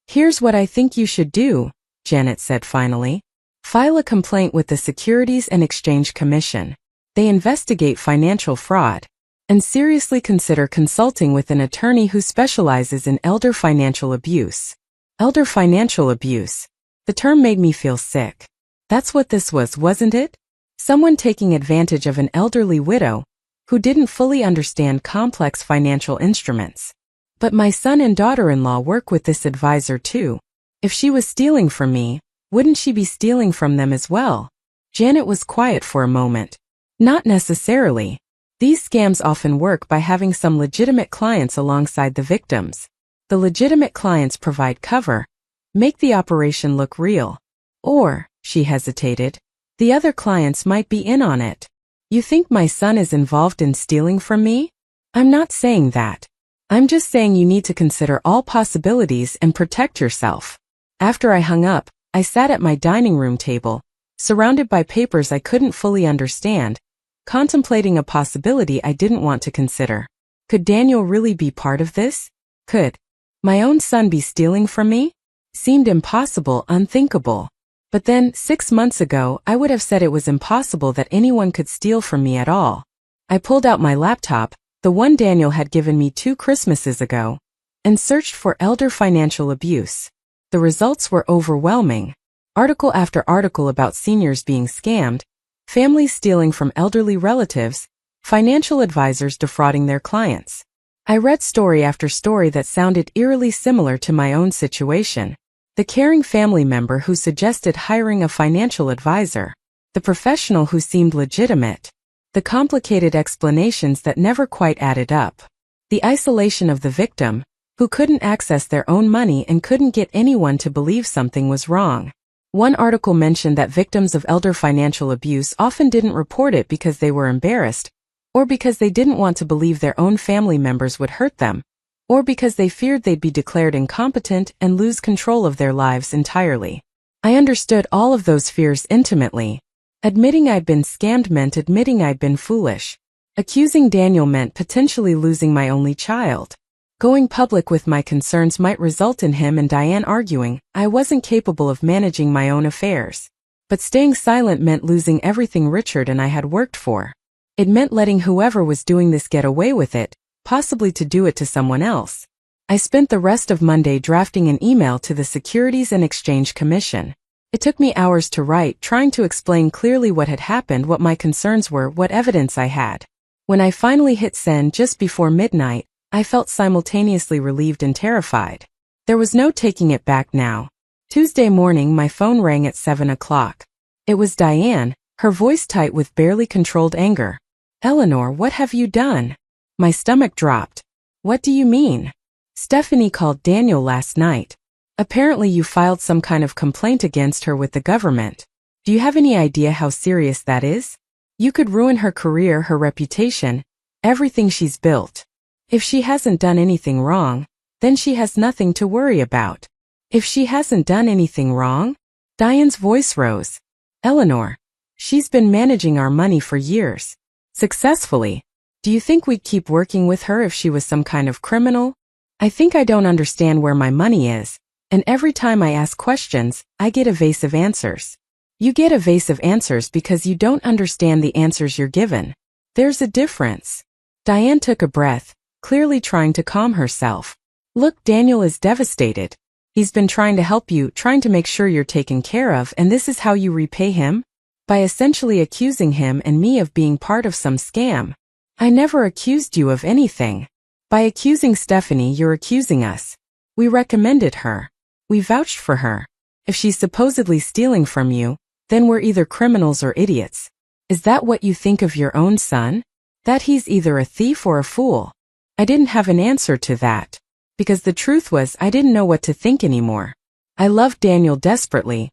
Here's what I think you should do, Janet said finally. File a complaint with the Securities and Exchange Commission. They investigate financial fraud. And seriously consider consulting with an attorney who specializes in elder financial abuse. Elder financial abuse. The term made me feel sick. That's what this was, wasn't it? Someone taking advantage of an elderly widow who didn't fully understand complex financial instruments. But my son and daughter-in-law work with this advisor too. If she was stealing from me, wouldn't she be stealing from them as well? Janet was quiet for a moment. Not necessarily. These scams often work by having some legitimate clients alongside the victims. The legitimate clients provide cover, make the operation look real. Or, she hesitated, the other clients might be in on it. You think my son is involved in stealing from me? I'm not saying that. I'm just saying you need to consider all possibilities and protect yourself. After I hung up, I sat at my dining room table, surrounded by papers I couldn't fully understand, contemplating a possibility I didn't want to consider. Could Daniel really be part of this? Could my own son be stealing from me? Seemed impossible, unthinkable. But then, 6 months ago, I would have said it was impossible that anyone could steal from me at all. I pulled out my laptop, the one Daniel had given me 2 Christmases ago, and searched for elder financial abuse. The results were overwhelming. Article after article about seniors being scammed, families stealing from elderly relatives, financial advisors defrauding their clients. I read story after story that sounded eerily similar to my own situation. The caring family member who suggested hiring a financial advisor, the professional who seemed legitimate, the complicated explanations that never quite added up, the isolation of the victim, who couldn't access their own money and couldn't get anyone to believe something was wrong. One article mentioned that victims of elder financial abuse often didn't report it because they were embarrassed, or because they didn't want to believe their own family members would hurt them, or because they feared they'd be declared incompetent and lose control of their lives entirely. I understood all of those fears intimately. Admitting I'd been scammed meant admitting I'd been foolish. Accusing Daniel meant potentially losing my only child. Going public with my concerns might result in him and Diane arguing I wasn't capable of managing my own affairs. But staying silent meant losing everything Richard and I had worked for. It meant letting whoever was doing this get away with it, possibly to do it to someone else. I spent the rest of Monday drafting an email to the Securities and Exchange Commission. It took me hours to write, trying to explain clearly what had happened, what my concerns were, what evidence I had. When I finally hit send just before midnight, I felt simultaneously relieved and terrified. There was no taking it back now. Tuesday morning my phone rang at 7 o'clock. It was Diane, her voice tight with barely controlled anger. "Eleanor, what have you done?" My stomach dropped. "What do you mean?" "Stephanie called Daniel last night. Apparently you filed some kind of complaint against her with the government. Do you have any idea how serious that is? You could ruin her career, her reputation, everything she's built. If she hasn't done anything wrong, then she has nothing to worry about." "If she hasn't done anything wrong?" Diane's voice rose. "Eleanor, she's been managing our money for years. Successfully. Do you think we'd keep working with her if she was some kind of criminal? I think I don't understand where my money is, and every time I ask questions, I get evasive answers." "You get evasive answers because you don't understand the answers you're given. There's a difference." Diane took a breath, clearly trying to calm herself. "Look, Daniel is devastated. He's been trying to help you, trying to make sure you're taken care of, and this is how you repay him? By essentially accusing him and me of being part of some scam. I never accused you of anything. By accusing Stephanie, you're accusing us. We recommended her. We vouched for her. If she's supposedly stealing from you, then we're either criminals or idiots. Is that what you think of your own son? That he's either a thief or a fool?" I didn't have an answer to that, because the truth was I didn't know what to think anymore. I loved Daniel desperately,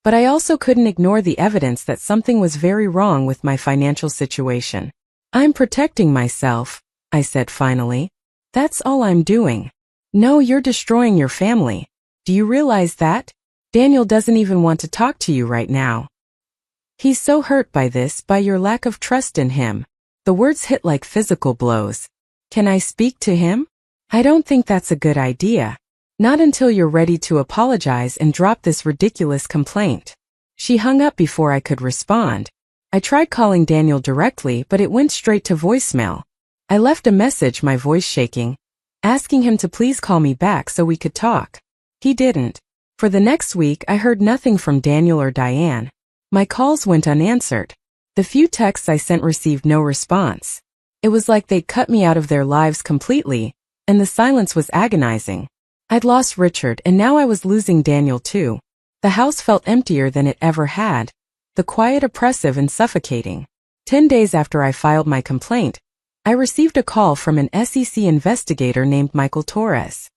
but I also couldn't ignore the evidence that something was very wrong with my financial situation. "I'm protecting myself," I said finally. "That's all I'm doing." "No, you're destroying your family. Do you realize that? Daniel doesn't even want to talk to you right now. He's so hurt by this, by your lack of trust in him." The words hit like physical blows. "Can I speak to him?" "I don't think that's a good idea. Not until you're ready to apologize and drop this ridiculous complaint." She hung up before I could respond. I tried calling Daniel directly, but it went straight to voicemail. I left a message, my voice shaking, asking him to please call me back so we could talk. He didn't. For the next week, I heard nothing from Daniel or Diane. My calls went unanswered. The few texts I sent received no response. It was like they'd cut me out of their lives completely, and the silence was agonizing. I'd lost Richard, and now I was losing Daniel too. The house felt emptier than it ever had, the quiet oppressive and suffocating. 10 days after I filed my complaint, I received a call from an SEC investigator named Michael Torres.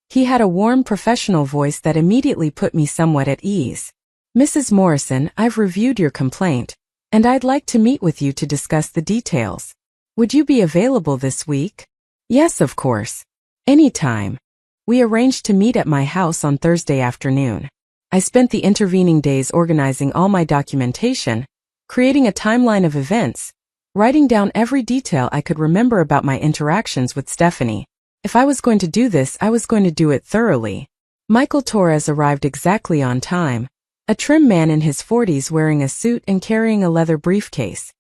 He had a warm professional voice that immediately put me somewhat at ease. "Mrs. Morrison, I've reviewed your complaint, and I'd like to meet with you to discuss the details. Would you be available this week?" "Yes, of course. Anytime." We arranged to meet at my house on Thursday afternoon. I spent the intervening days organizing all my documentation, creating a timeline of events, writing down every detail I could remember about my interactions with Stephanie. If I was going to do this, I was going to do it thoroughly. Michael Torres arrived exactly on time, a trim man in his 40s wearing a suit and carrying a leather briefcase.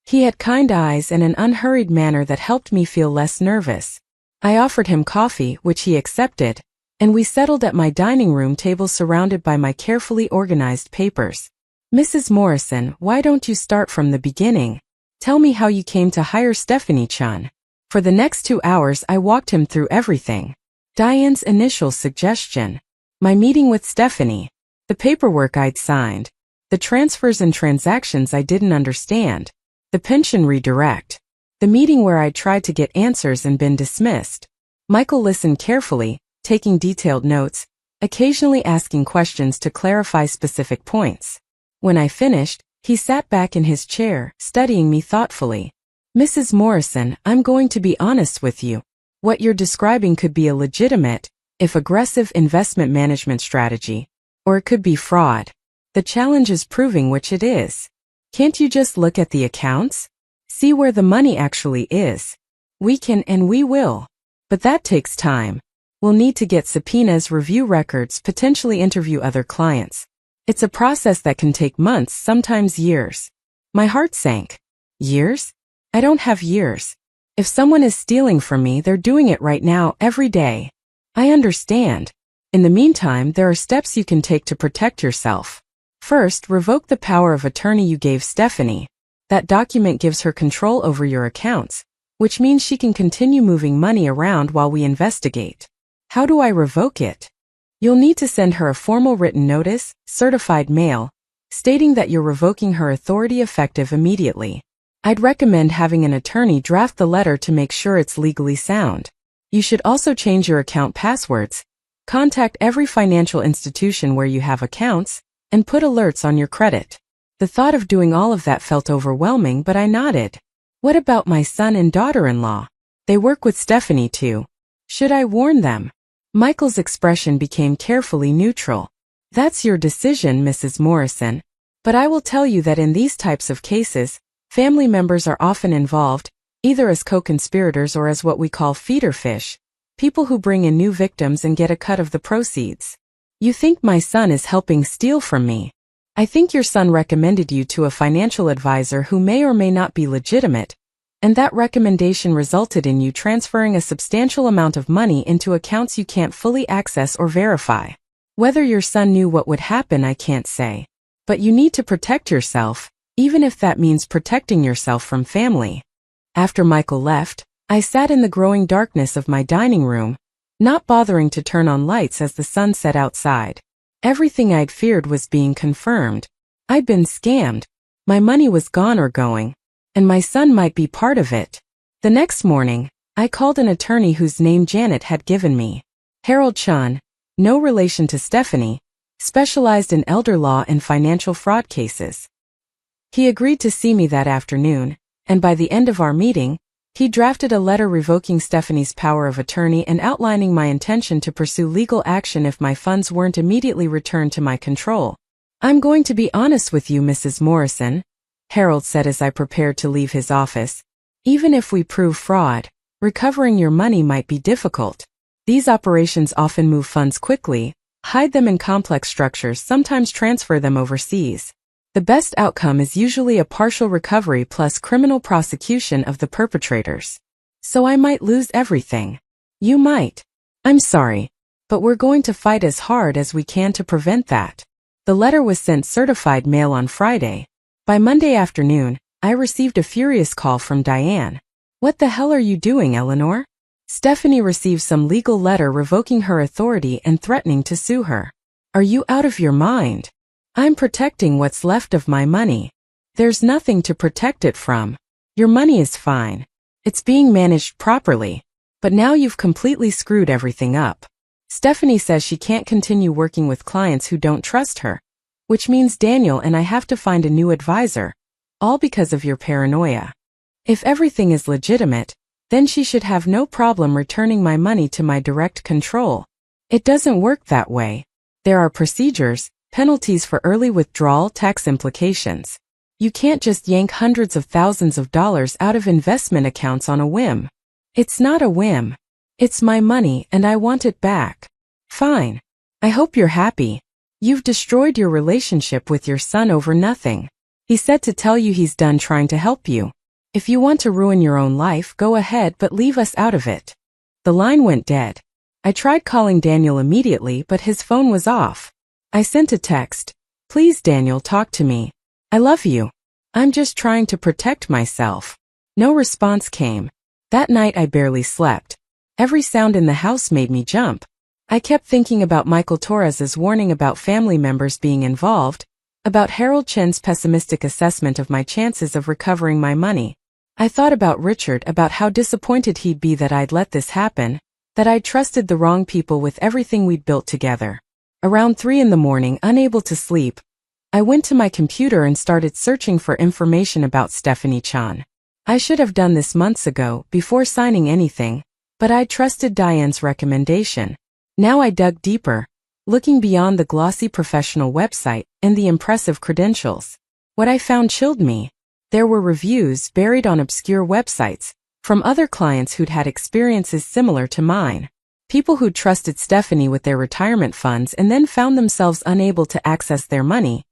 He had kind eyes and an unhurried manner that helped me feel less nervous. I offered him coffee, which he accepted, and we settled at my dining room table surrounded by my carefully organized papers. "Mrs. Morrison, why don't you start from the beginning? Tell me how you came to hire Stephanie Chun." For the next 2 hours I walked him through everything. Diane's initial suggestion, my meeting with Stephanie, the paperwork I'd signed, the transfers and transactions I didn't understand, the pension redirect, the meeting where I tried to get answers and been dismissed. Michael listened carefully, taking detailed notes, occasionally asking questions to clarify specific points. When I finished, he sat back in his chair, studying me thoughtfully. "Mrs. Morrison, I'm going to be honest with you. What you're describing could be a legitimate, if aggressive investment management strategy, or it could be fraud. The challenge is proving which it is. Can't you just look at the accounts? See where the money actually is? We can and we will. But that takes time. We'll need to get subpoenas, review records, potentially interview other clients. It's a process that can take months, sometimes years." My heart sank. Years? I don't have years. If someone is stealing from me, they're doing it right now, every day. I understand. In the meantime, there are steps you can take to protect yourself. First, revoke the power of attorney you gave Stephanie. That document gives her control over your accounts, which means she can continue moving money around while we investigate. How do I revoke it? You'll need to send her a formal written notice, certified mail, stating that you're revoking her authority effective immediately. I'd recommend having an attorney draft the letter to make sure it's legally sound. You should also change your account passwords, contact every financial institution where you have accounts, and put alerts on your credit. The thought of doing all of that felt overwhelming, but I nodded. What about my son and daughter-in-law? They work with Stephanie too. Should I warn them? Michael's expression became carefully neutral. That's your decision, Mrs. Morrison. But I will tell you that in these types of cases, family members are often involved, either as co-conspirators or as what we call feeder fish, people who bring in new victims and get a cut of the proceeds. You think my son is helping steal from me. I think your son recommended you to a financial advisor who may or may not be legitimate, and that recommendation resulted in you transferring a substantial amount of money into accounts you can't fully access or verify. Whether your son knew what would happen, I can't say. But you need to protect yourself, even if that means protecting yourself from family. After Michael left, I sat in the growing darkness of my dining room, not bothering to turn on lights as the sun set outside. Everything I'd feared was being confirmed. I'd been scammed. My money was gone or going, and my son might be part of it. The next morning, I called an attorney whose name Janet had given me. Harold Chun, no relation to Stephanie, specialized in elder law and financial fraud cases. He agreed to see me that afternoon, and by the end of our meeting, he drafted a letter revoking Stephanie's power of attorney and outlining my intention to pursue legal action if my funds weren't immediately returned to my control. "I'm going to be honest with you, Mrs. Morrison," Harold said as I prepared to leave his office. "Even if we prove fraud, recovering your money might be difficult. These operations often move funds quickly, hide them in complex structures, sometimes transfer them overseas. The best outcome is usually a partial recovery plus criminal prosecution of the perpetrators. So I might lose everything. You might. I'm sorry, but we're going to fight as hard as we can to prevent that." The letter was sent certified mail on Friday. By Monday afternoon, I received a furious call from Diane. "What the hell are you doing, Eleanor? Stephanie received some legal letter revoking her authority and threatening to sue her. Are you out of your mind? I'm protecting what's left of my money. There's nothing to protect it from. Your money is fine. It's being managed properly. But now you've completely screwed everything up. Stephanie says she can't continue working with clients who don't trust her, which means Daniel and I have to find a new advisor, all because of your paranoia. If everything is legitimate, then she should have no problem returning my money to my direct control. It doesn't work that way. There are procedures, penalties for early withdrawal, tax implications. You can't just yank hundreds of thousands of dollars out of investment accounts on a whim. It's not a whim. It's my money and I want it back. Fine. I hope you're happy. You've destroyed your relationship with your son over nothing. He said to tell you he's done trying to help you. If you want to ruin your own life, go ahead, but leave us out of it. The line went dead. I tried calling Daniel immediately, but his phone was off. I sent a text. Please, Daniel, talk to me. I love you. I'm just trying to protect myself. No response came. That night I barely slept. Every sound in the house made me jump. I kept thinking about Michael Torres's warning about family members being involved, about Harold Chen's pessimistic assessment of my chances of recovering my money. I thought about Richard, about how disappointed he'd be that I'd let this happen, that I'd trusted the wrong people with everything we'd built together. Around 3 a.m, unable to sleep, I went to my computer and started searching for information about Stephanie Chan. I should have done this months ago, before signing anything, but I trusted Diane's recommendation. Now I dug deeper, looking beyond the glossy professional website and the impressive credentials. What I found chilled me. There were reviews buried on obscure websites from other clients who'd had experiences similar to mine. People who'd trusted Stephanie with their retirement funds and then found themselves unable to access their money,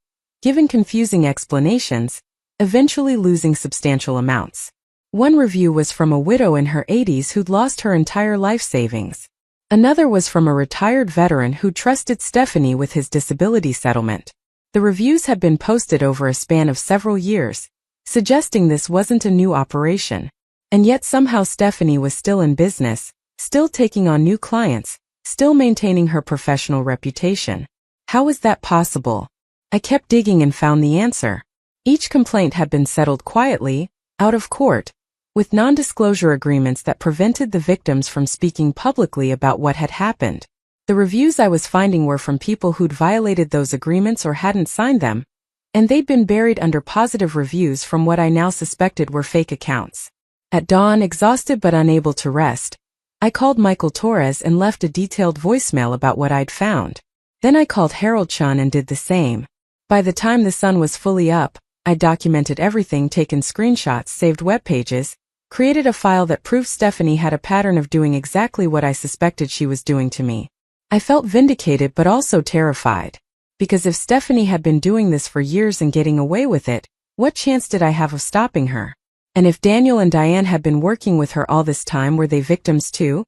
given confusing explanations, eventually losing substantial amounts. One review was from a widow in her 80s who'd lost her entire life savings. Another was from a retired veteran who trusted Stephanie with his disability settlement. The reviews had been posted over a span of several years, suggesting this wasn't a new operation. And yet somehow Stephanie was still in business, still taking on new clients, still maintaining her professional reputation. How was that possible? I kept digging and found the answer. Each complaint had been settled quietly, out of court, with non-disclosure agreements that prevented the victims from speaking publicly about what had happened. The reviews I was finding were from people who'd violated those agreements or hadn't signed them, and they'd been buried under positive reviews from what I now suspected were fake accounts. At dawn, exhausted but unable to rest, I called Michael Torres and left a detailed voicemail about what I'd found. Then I called Harold Chun and did the same. By the time the sun was fully up, I documented everything, taken screenshots, saved web pages, created a file that proved Stephanie had a pattern of doing exactly what I suspected she was doing to me. I felt vindicated but also terrified. Because if Stephanie had been doing this for years and getting away with it, what chance did I have of stopping her? And if Daniel and Diane had been working with her all this time, were they victims too?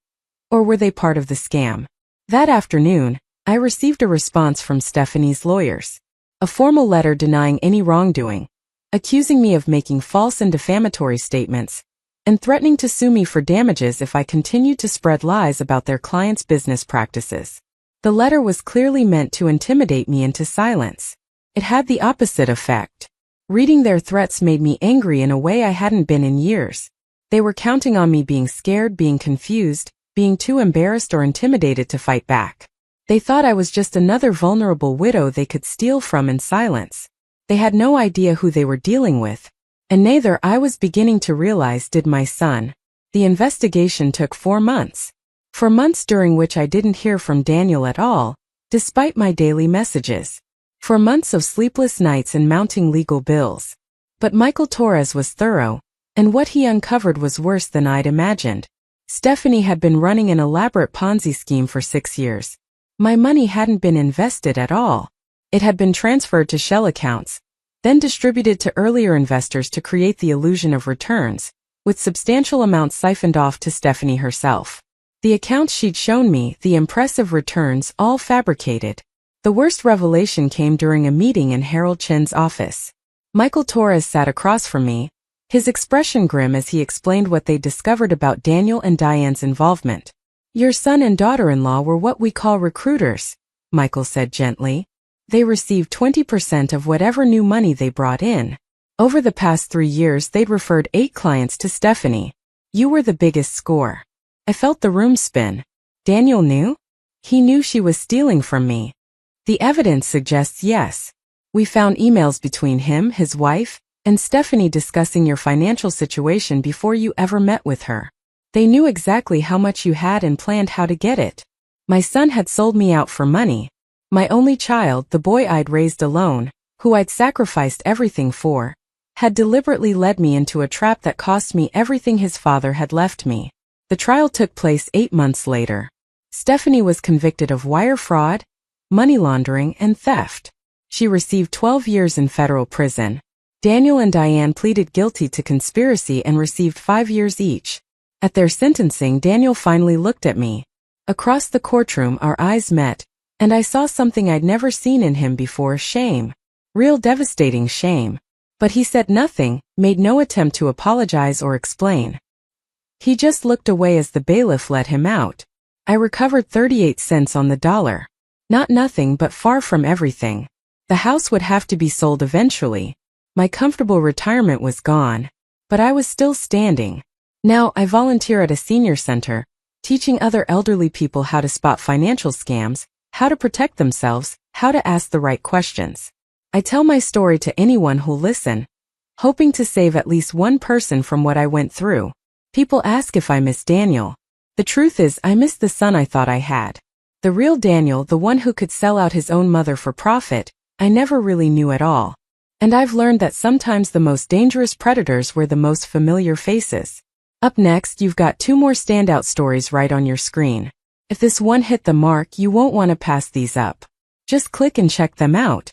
Or were they part of the scam? That afternoon, I received a response from Stephanie's lawyers. A formal letter denying any wrongdoing, accusing me of making false and defamatory statements, and threatening to sue me for damages if I continued to spread lies about their clients' business practices. The letter was clearly meant to intimidate me into silence. It had the opposite effect. Reading their threats made me angry in a way I hadn't been in years. They were counting on me being scared, being confused, being too embarrassed or intimidated to fight back. They thought I was just another vulnerable widow they could steal from in silence. They had no idea who they were dealing with, and neither, I was beginning to realize, did my son. The investigation took 4 months. 4 months during which I didn't hear from Daniel at all, despite my daily messages. 4 months of sleepless nights and mounting legal bills. But Michael Torres was thorough, and what he uncovered was worse than I'd imagined. Stephanie had been running an elaborate Ponzi scheme for 6 years. My money hadn't been invested at all. It had been transferred to shell accounts, then distributed to earlier investors to create the illusion of returns, with substantial amounts siphoned off to Stephanie herself. The accounts she'd shown me, the impressive returns, all fabricated. The worst revelation came during a meeting in Harold Chen's office. Michael Torres sat across from me, his expression grim as he explained what they'd discovered about Daniel and Diane's involvement. "Your son and daughter-in-law were what we call recruiters," Michael said gently. "They received 20% of whatever new money they brought in. Over the past 3 years they'd referred 8 clients to Stephanie. You were the biggest score." I felt the room spin. Daniel knew? He knew she was stealing from me. The evidence suggests yes. We found emails between him, his wife, and Stephanie discussing your financial situation before you ever met with her. They knew exactly how much you had and planned how to get it. My son had sold me out for money. My only child, the boy I'd raised alone, who I'd sacrificed everything for, had deliberately led me into a trap that cost me everything his father had left me. The trial took place 8 months later. Stephanie was convicted of wire fraud, money laundering, and theft. She received 12 years in federal prison. Daniel and Diane pleaded guilty to conspiracy and received 5 years each. At their sentencing, Daniel finally looked at me. Across the courtroom, our eyes met, and I saw something I'd never seen in him before: shame. Real devastating shame. But he said nothing, made no attempt to apologize or explain. He just looked away as the bailiff let him out. I recovered 38 cents on the dollar. Not nothing, but far from everything. The house would have to be sold eventually. My comfortable retirement was gone. But I was still standing. Now I volunteer at a senior center, teaching other elderly people how to spot financial scams, how to protect themselves, how to ask the right questions. I tell my story to anyone who'll listen, hoping to save at least one person from what I went through. People ask if I miss Daniel. The truth is, I miss the son I thought I had. The real Daniel, the one who could sell out his own mother for profit, I never really knew at all. And I've learned that sometimes the most dangerous predators were the most familiar faces. Up next, you've got 2 more standout stories right on your screen. If this one hit the mark, you won't want to pass these up. Just click and check them out.